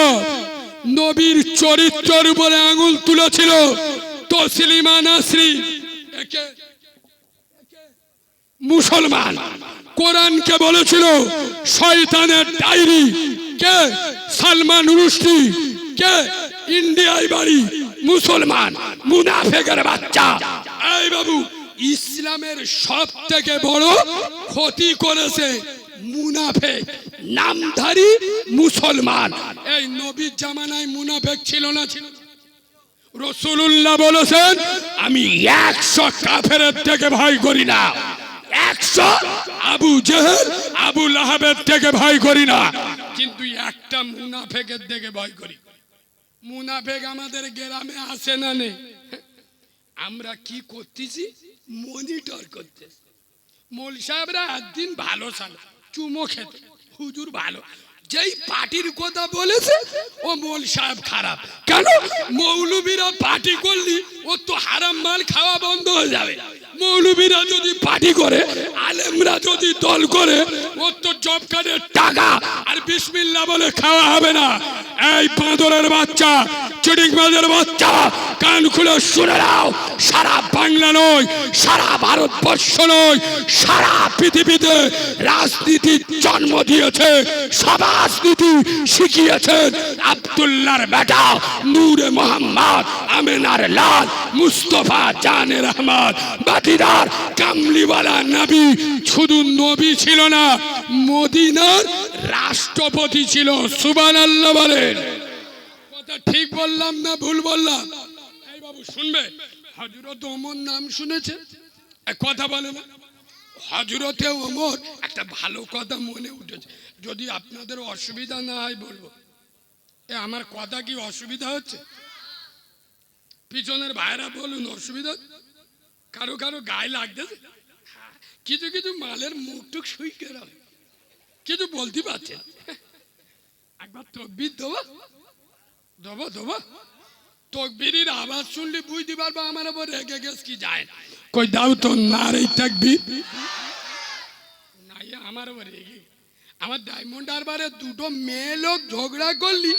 নবীর চরিত্রের উপরে আঙুল তুলেছিল তসলিমা নাসরিন, একে মুসলমান। কোরআনকে বলেছিল শয়তানের ডায়েরি, কে? সালমান রুশদি। কে? ইন্ডিয়ায় বাড়ি, মুসলমান, মুনাফিকের বাচ্চা। এই বাবু ইসলামের সব থেকে বড় ক্ষতি করেছে মুনাফিক, নামধারী মুসলমান। এই নবীর জামানায় মুনাফিক ছিল না? ছিল। রাসূলুল্লাহ বলেছেন, আমি 100 কাফেরের থেকে ভয় করি না, 100 আবু জেহেল আবু লাহাবের থেকে ভয় করি না, কিন্তু একটা মুনাফিকের থেকে ভয় করি। মুনাফিক আমাদের গ্রামে আসে না? নেই। আমরা কি করতেছি? মনিটর করতেছি। মৌল সাহেবরা একদিন ভালো সালা চুমো খেতে, হুজুর ভালো, যেই পার্টির কথা বলেছে ও মৌল সাহেব খারাপ। কেন? মৌলবীরা পার্টি করলি ও তো হারাম মাল খাওয়া বন্ধ হয়ে যাবে। মৌলবীরা যদি পার্টি করে, আলেমরা যদি দল করে, ও তো জব কার্ডের টাকা আর বিসমিল্লাহ বলে খাওয়া হবে না। এই বাঁদরের বাচ্চা, চিটিংবাজের বাচ্চা, কান খুলে শুনে নাও, সারা বাংলা নয়, সারা ভারতবর্ষ নয়, সারা পৃথিবীতে রাজনীতির জন্ম দিয়েছে, সমাজনীতি শিখিয়েছেন আব্দুল্লাহর বেটা নূরে মোহাম্মদ, আমিনার লাল, মুস্তফা জানের আহমদ, বাতিদার কামলিওয়ালা নবী। শুধু নবী ছিল না, মদিনার রাষ্ট্রপতি ছিল। সুবহানাল্লাহ বলেন। কথা ঠিক বললাম না ভুল বললাম? এই বাবু শুনবে, হযরত ওমর নাম শুনেছে? কথা বলে না? হযরতে ওমর একটা ভালো কথা মনে উঠেছে, যদি আপনাদের অসুবিধা না হয় বলবো। আমার কথা কি অসুবিধা হচ্ছে? পিছনের ভাইরা বলুন, অসুবিধা? কারো কারো গায়ে লাগতেছে? কিছু কিছু মালের মুখ টুক শুই কেন কিছু বলতে পারছে। একবার তকবীর দেবো দেবো দেবো, তকবীরের আওয়াজ শুনলে বুঝতে পারবো আমার উপর রেগে গেছে কি যায় না। কই দাও তো নারে তাকবীর। না, আমার উপর রেগে, আমার ডায়মন্ড হারবারে দুটো মেয়ে লোক ঝগড়া করলি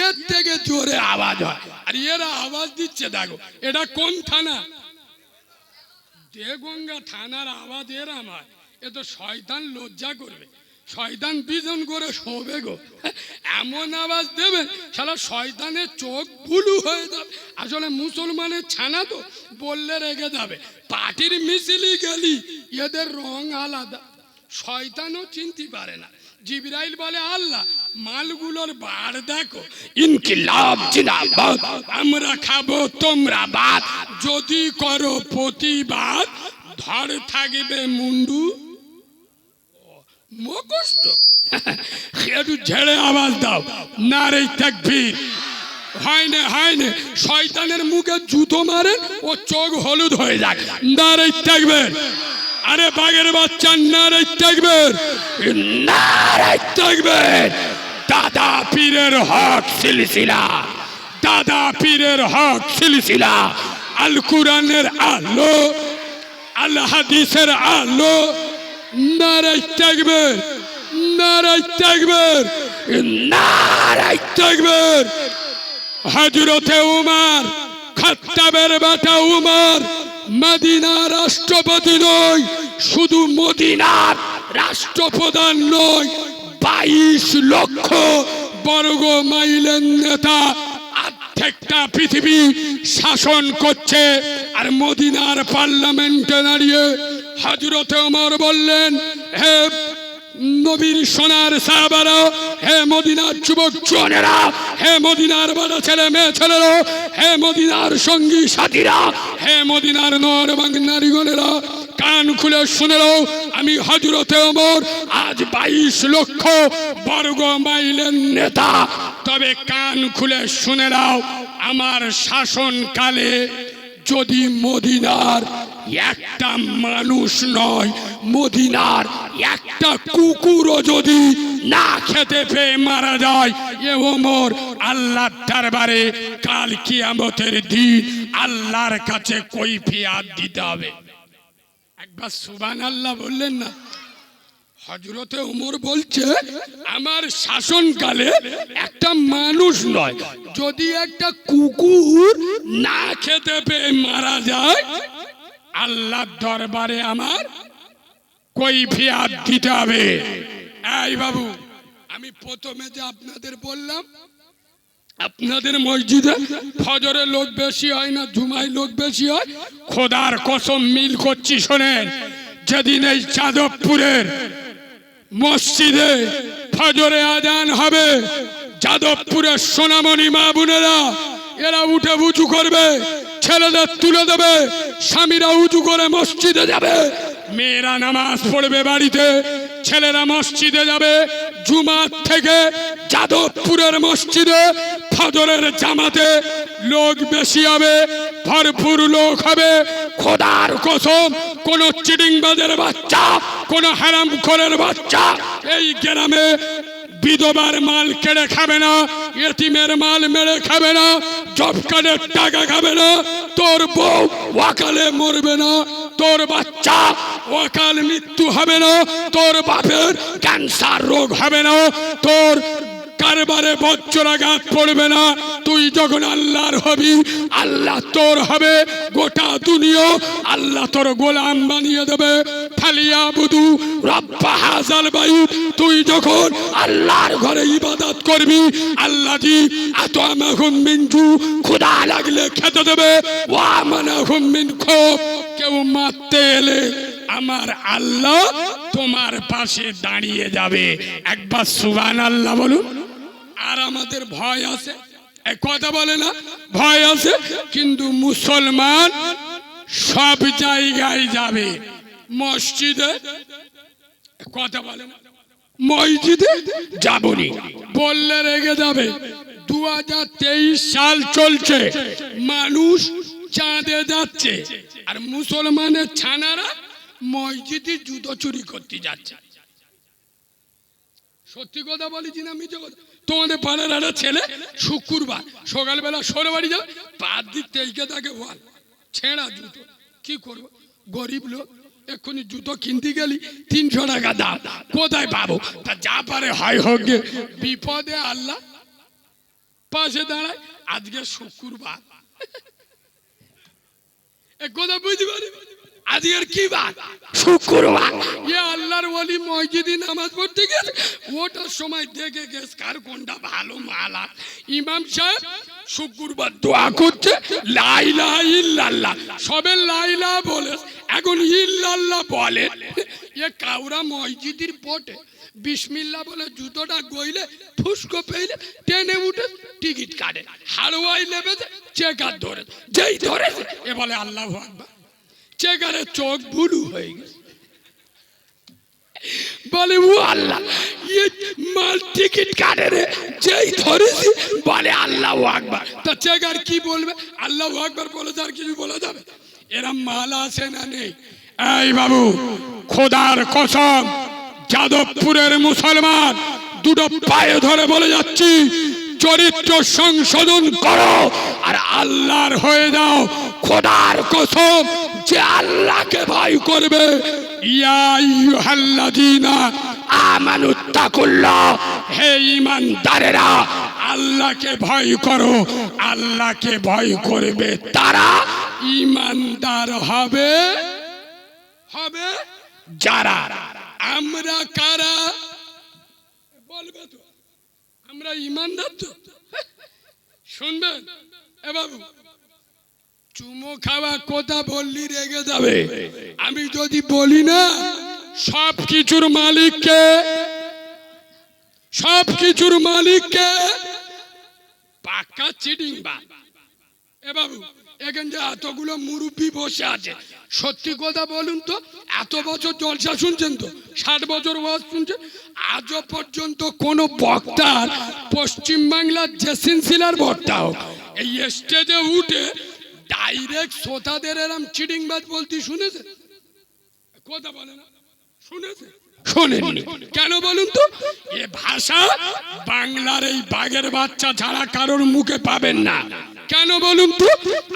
এর থেকে জোরে আওয়াজ হয়, আর এরা আওয়াজ দিচ্ছে। দেখো এটা কোন থানা? দেগঙ্গা থানার আওয়াজ এরাম হয়। এ তো শয়তান লজ্জা করবে, শয়তান বিজন করে শোবে গো, এমন আওয়াজ দেবে শালা শয়তানের চোখ বুলু হয়ে যাবে। আসলে মুসলমানের ছানা তো, বললে রেগে যাবে। পার্টির মিছিলি গেলি এদের রং আলাদা, শয়তানও চিনতে পারে না। জিবরাইল বলে আল্লাহ মালগুলোর বার দেখো, ইনকিলাব জিন্দাবাদ, আমরা খাবো তোমরা বাদ, যদি করো প্রতিবাদ ধর থাকবে মুন্ডু মুখস্থ। একটু ঝেড়ে আওয়াজ দাও নারে তাকবীর। হয় না হয় না, শয়তানের মুখে জুতো মারে ও চোখ হলুদ হয়ে যায়। নারে তাকবীর। আরে বাঘের বাচ্চা নারে তাকবীর, নারে তাকবীর। দাদা পীরের হক সিলসিলা, দাদা পীরের হক সিলসিলা, আল কুরআনের আলো, আল হাদিসের আলো। নারে তাকবীর, নারে তাকবীর, নারে তাকবীর। হযরতে উমর, খাত্তাবের বেটা উমর মদিনার রাষ্ট্রপতি নয়, শুধু মদিনার রাষ্ট্রপ্রধান নয়, 22 লক্ষ বর্গ মাইলের নেতা, অর্ধেকটা পৃথিবী শাসন করছে। আর মদিনার পার্লামেন্টে দাঁড়িয়ে হযরতে ওমর বললেন, হে নবীর সোনার সাহাবারা, হে মদিনার যুবক জওয়ানেরা, হে মদিনার বড় ছেলে মেয়ে ছেলেরা, হে মদিনার সঙ্গী সাথীরা, হে মদিনার নর এবং নারীগণেরা, কান খুলে শুনে নাও, আমি হযরতে ওমর আজ 22 লক্ষ বর্গ মাইলের নেতা। তবে কান খুলে শুনে নাও, আমার শাসনকালে যদি মদিনার একটা মানুষ নয়, মদিনার একটা কুকুরও যদি না খেতে পেয়ে মারা যায়, এ ওমর আল্লাহর দরবারে কাল কিয়ামতের দিন আল্লাহর কাছে কৈফিয়ত দিতে হবে। একবার সুবহানাল্লাহ বললেন না? হযরতে ওমর বলছে আমার শাসনকালে একটা মানুষ নয়, যদি একটা কুকুর না খেতে পেয়ে মারা যায়, আল্লাহর দরবারে আমার কৈফিয়ত দিতে হবে। এই বাবু, আমি প্রথমে যে আপনাদের বললাম, আপনাদের মসজিদে ফজরে লোক বেশি হয় না জুমায় লোক বেশি হয়? খোদার কসম মিল করছি শোনেন, যেদিন এই যাদবপুরের মসজিদে ফজরে আজান হবে, যাদবপুরের সোনামণি মা বোনেরা এরা উঠে উঁচু করবে, ছেলেদের তুলে দেবে, স্বামীরা উঁচু করে মসজিদে যাবে, মেয়েরা নামাজ পড়বে বাড়িতে, ছেলেরা মসজিদে যাবে। জুমার থেকে যাদবপুরের মসজিদে ফজরের জামাতে লোক বেশি হবে, ভরপুর লোক হবে। খোদার কসম, কোন চিটিংবাজের বাচ্চা, কোন হারামখোরের বাচ্চা এই গ্রামে বিধবার মাল কেড়ে খাবে না, এতিমের মাল মেরে খাবে না, জব কার্ডের টাকা খাবে না, তোর বউ ওয়াকালে মরবে না, তোর বাচ্চা অকাল মৃত্যু হবে না, তোর বাপের ক্যান্সার রোগ হবে না, তোর কারবারে বজ্রাঘাত পড়বে না। তুই যখন আল্লাহর হবি, আল্লাহ তোর হবে। গোটা দুনিয়া আল্লাহ তোর গোলাম বানিয়ে দেবে। ফালিয়াবুদু রাব্বা হাযাল বাইত, তুই যখন আল্লাহর ঘরে ইবাদত করবি, আল্লাহ জি আতামাহুম মিন জু, খোদা লাগলে খেতে দেবে, ওয়া মানাহুম মিন খৌফ, কেউ মারতে এলে আমার আল্লাহ তোমার পাশে দাঁড়িয়ে যাবে। একবার সুবহানাল্লাহ বলুন। আর আমাদের ভয় আছে, এক কথা বলে না, ভয় আছে, কিন্তু মুসলমান সব জায়গায় যাবে, মসজিদে কথা বলে না, মসজিদে যাবনি বললে রেগে যাবে। 2023 সাল চলছে, মানুষ চাঁদে যাচ্ছে, আর মুসলমানের ছানারা মসজিদে জুতো চুরি করতে যাচ্ছে। সত্যি কথা বলেছি না মিথ্যে কথা? তোমাদের পাড়ার একটা ছেলে শুক্রবার সকালবেলা সরে বাড়ি যাবে, পাঁচ দিক তেইকে তাকে বল ছেঁড়া জুতো, কি করবো? গরিব লোক, এক্ষুনি জুতো কিনতে গেলি 300 টাকা দাম, কোথায় পাবো? তা যা পারে হয় হোক গে, বিপদে আল্লাহ পাশে দাঁড়ায়। আজকে শুক্রবার, কথা বুঝতে পারি, আজকের কি বার? শুক্রবার। এ আল্লাহর ওলি মসজিদে নামাজ পড়তে গেছে, ওটার সময় দেখে গেছে কার কোনটা ভালো মালা। ইমাম সাহেব শুক্রবার দোয়া করছে, লা ইলাহা ইল্লাল্লাহ, সবে লা ইলাহা বলে এখন ইল্লাল্লাহ বলে। এ কাউরা মসজিদের পটে বিসমিল্লাহ বলে জুতোটা গইলে ফুসকো পেইলে টেনে উঠে টিকিট কাটে, হারওয়াই নেবে চেকার ধরে, যেই ধরে এ বলে আল্লাহু আকবার, চেকারে চোখ বুলু হয়ে গেছে, বলে ও আল্লাহ ये মাল টিকিট কাটে রে, যেই ধরেছি বলে আল্লাহু আকবার। তা চেকার কি বলবে? আল্লাহু আকবার বলে তার কিছু বলা যাবে? এরা মাল আছে না নেই? এই বাবু, খোদার কসম, যাদবপুরের মুসলমান দুটো পায়ে ধরে বলে যাচ্ছি, চরিত্র সংশোধন করো আর আল্লাহর হয়ে যাও। খোদার কসম, যে আল্লাহকে ভয় করবে, ইয়া আইয়ুহাল্লাযীনা আমানুত্তাকুল্লাহ, হে ঈমানদারেরা আল্লাহকে ভয় করো। আল্লাহকে ভয় করবে তারা ঈমানদার হবে। হবে যারা। আমরা কারা বলবে তো? আমরা ঈমানদার তো? শুনবেন এ বাবু, চুমো খাওয়া কথা বললি রেগে যাবে। আমি যদি বলি না সব কিছুর মালিককে, সব কিছুর মালিককে, পাক্কা চিটিং বা। এ বাবু, এখানে যে এতগুলো মুরব্বী বসে আছে, সত্যি কথা বলুন তো, এত বছর জলসা শুনছেন তো, 60 বছর ওয়াজ শুনছেন, আজও পর্যন্ত কোন বক্তার পশ্চিম বাংলার যে সিলসিলার বক্তা হোক এই স্টেজে উঠে ডাইরেক্ট শ্রোতাদের এরম চিডিংবাজ বলতে শুনেছে? কথা বলে না, শুনেছে? শোনেননি। কেন বলুন তো? এ ভাষা বাংলার এই বাঘের বাচ্চা ছাড়া কারোর মুখে পাবেন না। কেন বলুন তো?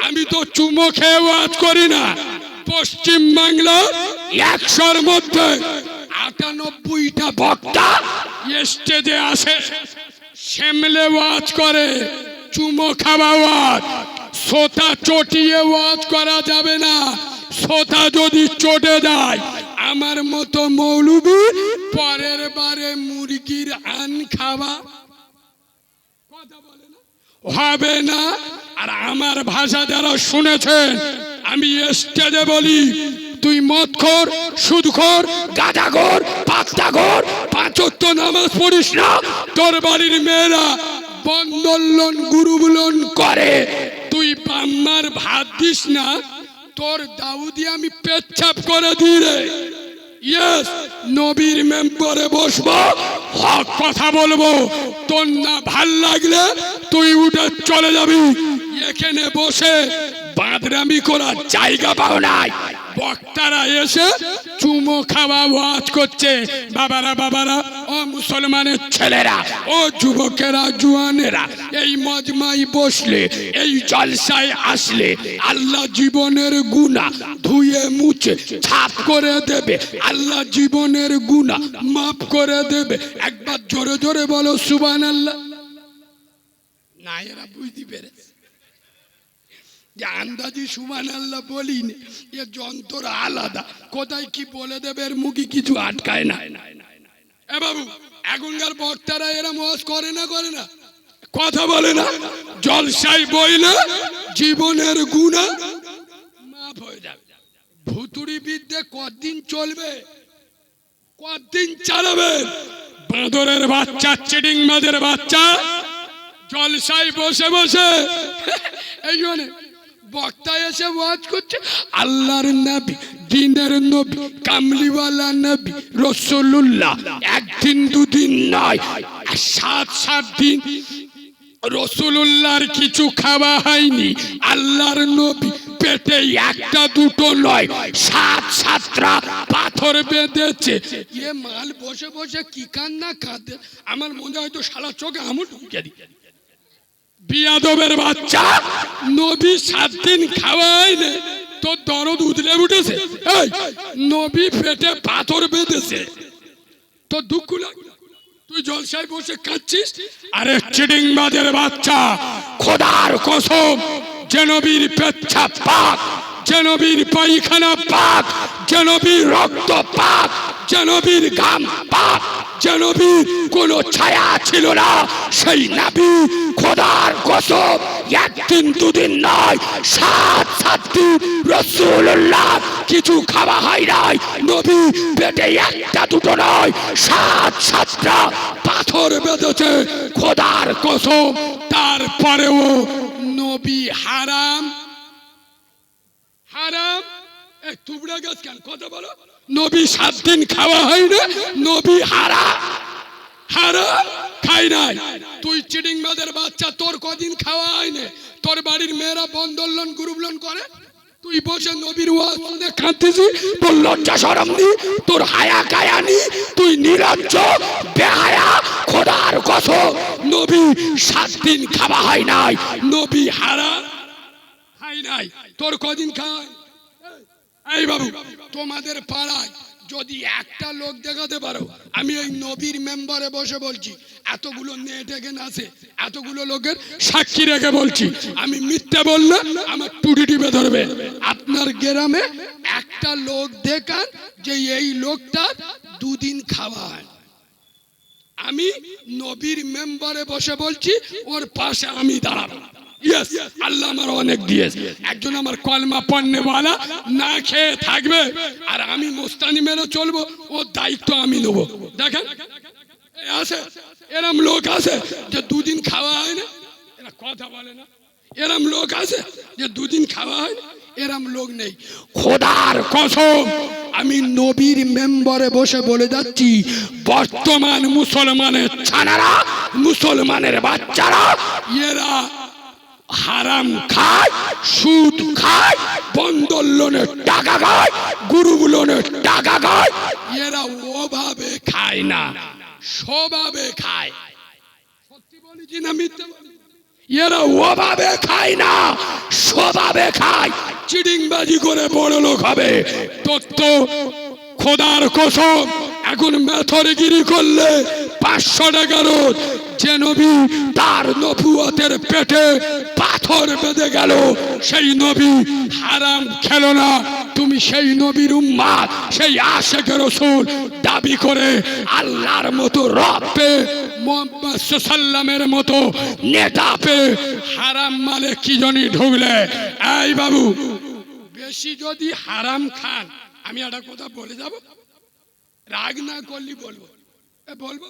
আমি তো চুমো খেয়ে ওয়াজ করি না। পশ্চিম বাংলার 100-র মধ্যে 98টা বক্তা স্টেজে আসে, সেমলে ওয়াজ করে, চুমো খাওয়া ওয়াজ। শ্রোতা চটিয়ে ওয়াজ করা যাবে না। শ্রোতা যদি চটে যায়, আমার মতো মৌলবি পরের বারে মুরগির আন খাওয়া কথা বলে না, হবে না। আর আমার ভাষা যারা শুনেছেন, আমি স্টেজে বলি, তুই মদখোর, সুদখোর, গাঁজাখোর, পাত্তাখোর, 5 ওয়াক্ত নামাজ পড়িস না, তোর বাড়ির মেয়েরা বন্দোলন গুরুবুলন করে, তুই বাম্মার ভাত দিস না, তোর দাউদি আমি পেচ্ছাপ করে দিই রে। ইয়েস, নবীর মেম্বারে বসবো, হক কথা বলবো, তোর না ভাল লাগলে তুই উঠে চলে যাবি। এখানে বসে বাদরামি করার জায়গা পাও নাই। বক্তারা এসে চুমো খাওয়া ওয়াজ করছে। বাবারা বাবারা, ও মুসলমানের ছেলেরা, ও যুবকেরা, জুয়ানেরা, এই মজমাই বসলে, এই জলসায় আসলে আল্লাহ জীবনের গুনাহ ধুয়ে মুছে ছাপ করে দেবে। আল্লাহ জীবনের গুনাহ মাফ করে দেবে। একবার জোরে জোরে বলো সুবহানাল্লাহ। না, এরা বুঝতে পেরেছে যে আন্দাজি সুবহানাল্লাহ বলিনি, এ যন্ত্র আলাদা, কোথায় কি বলে দেবে এর মুখে কিছু আটকায় না। এ বাবু, এখনকার বক্তারা এরা ওয়াজ করে না, করে না, কথা বলে না। জলসায় বইলে জীবনের গুনাহ মাফ হয়ে যাবে। ভুতুড়ি বিদ্যে কতদিন চলবে, কতদিন চালাবে? বাঁদরের বাচ্চা, চিডিংবাজের বাচ্চা জলসায় বসে বসে এই জন্য বক্তা এসে ওয়াজ করছে, আল্লাহর নবী, দিনের নবী, কামলিওয়ালা নবী রাসূলুল্লাহ একদিন দুদিন নয়, 7 দিন রাসূলুল্লাহর কিছু খাওয়া হয়নি। আল্লাহর নবী পেটে 1টা 2টো নয়, 7টা পাথর বেঁধেছে। এ মাল বসে বসে কি কান্না কাঁদে, আমার মনে হয় তো শালা চোখে আমুল ঢুকে দিই। বিয়াদবের বাচ্চা, নবী 7 দিন খাওয়াই নে, তোর দরদ উতলে উঠেছে। এই নবী পেটে পাথর বেঁধেছে, তোর দুঃখ লাগে? তুই জলসায় বসে কাঁদছিস? আরে চিডিংবাজের বাচ্চা, খোদার কসম, যে নবীর পেচ্ছাপ পাক, যে নবীর পায়খানা পাক, যে নবীর রক্ত পাক, যে নবীর ঘাম পাক, যে নবীর কোনো ছায়া ছিল না, সেই নবী খোদার কসম 1 দিন 2 দিন নয়, 7 দিন রাসূলুল্লাহ কিছু খাওয়া হয় নাই। নবী পেটে 1টা 2টো নয়, 7টা পাথর বেঁধেছে, খোদার কসম। তারপরেও নবী হারাম হারাম, এই তুবড়া গাছ কেন, কথা বলো। নবী 7 দিন খাওয়া হয় না, নবী হারাম হারাম খাই নাই। তুই চিডিংবাজের বাচ্চা, তোর কদিন খাওয়া হয় না? তোর বাড়ির মেয়েরা বন্দোলন গুরুবলন করে, তুই বসে নবীর ওয়াজ শুনে কাঁদতেছি, তোর লজ্জা শরম নি, তোর হায়া কায়া নি, তুই নিরজ্জ বেহায়া। খোদার কসম, নবী 7 দিন খাওয়া হয় নাই, নবী হারাম খাই নাই। তোর কদিন খায়? এই বাবু, তোমাদের পাড়ায় যদি একটা লোক দেখাতে পারো, আমি এই নবীর মেম্বারে বসে বলছি, এতগুলো নেট এখানে আছে, এতগুলো লোকের সাক্ষী রেখে বলছি, আমি মিথ্যা বললে আমার টুটি টিপে ধরবে। আপনার গ্রামে একটা লোক দেখান যে এই লোকটা 2 দিন খাওয়া হয়। আমি নবীর মেম্বারে বসে বলছি, ওর পাশে আমি দাঁড়াবো। ইয়েস, আল্লাহ আমার অনেক দিয়েছে। একজন আমার কলমা পড়নেওয়ালা না খেয়ে থাকবে, আর আমি মোস্তানি মেরে চলবো, ওর দায়িত্ব আমি নেবো। দেখেন আছে এরম লোক আছে যে 2 দিন খাওয়া হয় না, এরা কথা বলে না। এরম লোক আছে যে দুদিন খাওয়া হয় না? এরম লোক নেই। খোদার কসম আমি নবীর মেম্বারে বসে বলে যাচ্ছি, বর্তমান মুসলমানের ছানারা, মুসলমানের বাচ্চারা এরা হারাম খায়, সুদ খায়, বন্দর লোনের টাকা খায়, গুরু লোনের টাকা খায়। এরা ওভাবে খায় না, স্বভাবে খায়। সত্যি বলেছি না মিথ্যে বলেছি? এরা ওভাবে খায় না, স্বভাবে খায়। চিটিংবাজি করে বড় লোক হবে তত্ত্ব। খোদার কসম এখন মেথরগিরি করলে 500 টাকা রোজ। যে নবী তার নবুয়তের পেটে পাথর বেঁধে গেল, সেই নবী হারাম খেলো না। তুমি সেই নবীর উম্মাত, সেই আশেকে রাসূল দাবি করে আল্লাহর মতো রব পেয়ে, মুহাম্মদ সাল্লামের মতো নেতা পেয়ে হারাম মালে কি জনি ঢুকলে। এই বাবু, বেশি যদি হারাম খান, আমি একটা কথা বলে যাব, রাগ না করলি বলবো, বলবো।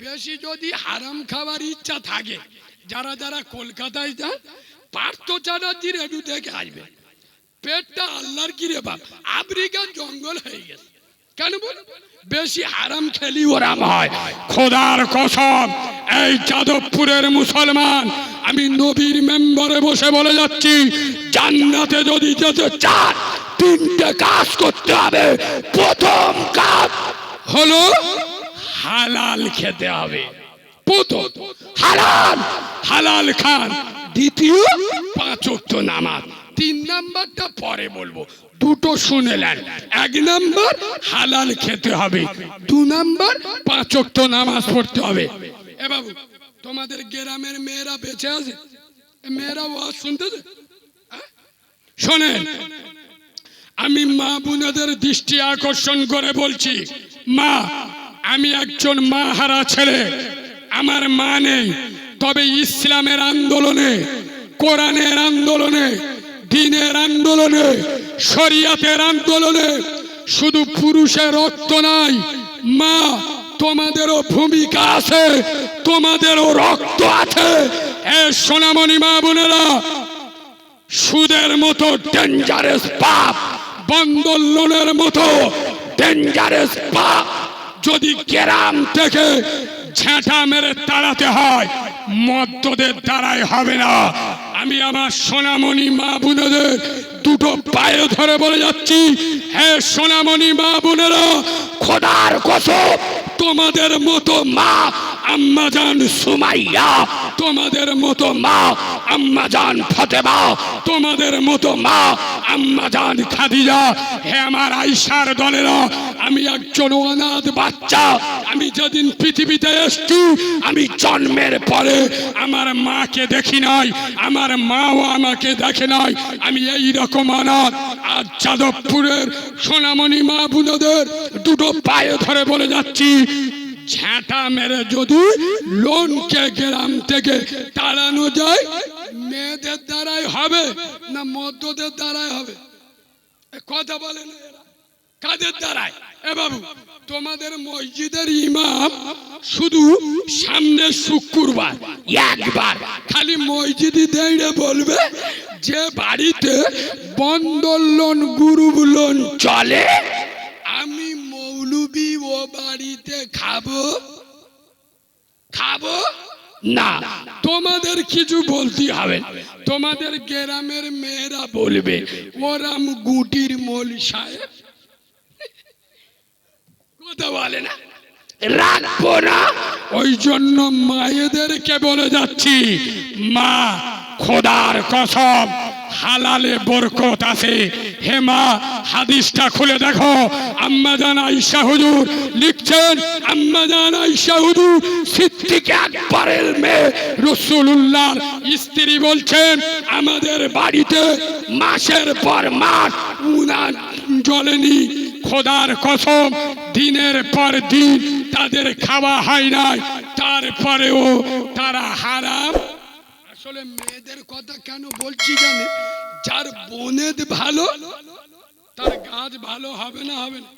বেশি যদি হারাম খাবার ইচ্ছা থাকে, যারা যারা কলকাতায় যান, পার্থ চ্যাটার্জির একটু দেখে আসবে। পেটটা আল্লাহর কি রে বাপ, আফ্রিকার জঙ্গল হয়ে গেছে। কেন বল? বেশি হারাম খেলি ওরাম হয়। খোদার কসম এই যাদবপুরের মুসলমান, আমি নবীর মেম্বারে বসে বলে যাচ্ছি, জান্নাতে যদি যেতে চান 3টে কাজ করতে হবে। প্রথম কাজ হলো হালাল খেতে হবে। প্রথম হালাল, হালাল খান। দ্বিতীয় 5 ওয়াক্ত নামাজ। 3 নাম্বারটা পরে বলবো, দুটো শুনেলেন। 1 নাম্বার হালাল খেতে হবে, 2 নাম্বার 5 ওয়াক্ত নামাজ পড়তে হবে। এ বাবু, তোমাদের গ্রামের মেয়েরা বেঁচে আছে? মেয়েরা ওয়াজ শুনতেছে? শোনেন, আমি মা বোনেদের দৃষ্টি আকর্ষণ করে বলছি, মা, আমি একজন মা হারা ছেলে, আমার মা নেই। তবে ইসলামের আন্দোলনে, কোরআনের আন্দোলনে, দ্বীনের আন্দোলনে, শরিয়তের আন্দোলনে শুধু পুরুষের রক্ত নাই, মা তোমাদেরও ভূমিকা আছে, তোমাদেরও রক্ত আছে। এ সোনামণি মা বোনেরা, সুদের মতো ডেঞ্জারাস পাপ, বন্দর লোনের মতো ডেঞ্জারাস পাপ যদি গ্রাম থেকে ঝাঁটা মেরে তাড়াতে হয়, মদ্যদের দ্বারাই হবে না। আমি আমার সোনামণি মা বোনেদের দুটো পায়ে ধরে বলে যাচ্ছি, হে সোনামণি মা বোনেরা, খোদার কসম তোমাদের মতো মা আম্মাজান সুমাইয়া, তোমাদের মতো মা আম্মাজান ফাতেমা, তোমাদের মতো মা আম্মাজান খাদিজা, হে আমার আয়েশার দলেরা, আমি একজন অনাথ বাচ্চা। আমি যেদিন পৃথিবীতে এসেছি, আমি জন্মের পরে আমার মাকে দেখি নাই, আমার মাও আমাকে দেখে নাই। আমি এই রকম অনাথ। আর যাদবপুরের সোনামণি মা বোনদের দুটো পায়ে ধরে বলে যাচ্ছি, ঝাঁটা মেরে যদি লোনকে গ্রাম থেকে তাড়ানো যায়, মেয়েদের দ্বারাই হবে না মদ্যদের দ্বারাই হবে? কথা বলেন, কাদের দ্বারাই? এ বাবু, তোমাদের মসজিদের ইমাম শুধু সামনে শুক্রবার একবার খালি মসজিদে দাঁড়িয়ে বলবে, যে বাড়িতে বন্দর লোন, গুরু লোন চলে, আমি মৌলবি ও বাড়িতে খাবো না। তোমাদের কিছু বলতে হবে। তোমাদের গ্রামের মেয়েরা বলবে, ওরাম গুটির মৌলি সাহেব। কথা বলে না, রাখবো না। ওই জন্য মায়েদেরকে বলে যাচ্ছি, মা, খোদার কসম হালালে বরকত আছে। হে মা, হাদিসটা খুলে দেখো। আম্মাজান আয়েশা হুজুর লিখছেন, আম্মাজান আয়েশা হুজুর সিদ্দিক আকবরের মেয়ে, রাসূলুল্লাহর স্ত্রী বলছেন, আমাদের বাড়িতে মাসের পর মাস উনান জ্বলেনি। খোদার কসম দিনের পর দিন তাদের খাওয়া হয় নাই, তারপরেও তারা হারাম। আসলে মেয়েদের কথা কেন বলছি জানে? যার বোনেদ ভালো, তার গাছ ভালো হবে না, হবে না?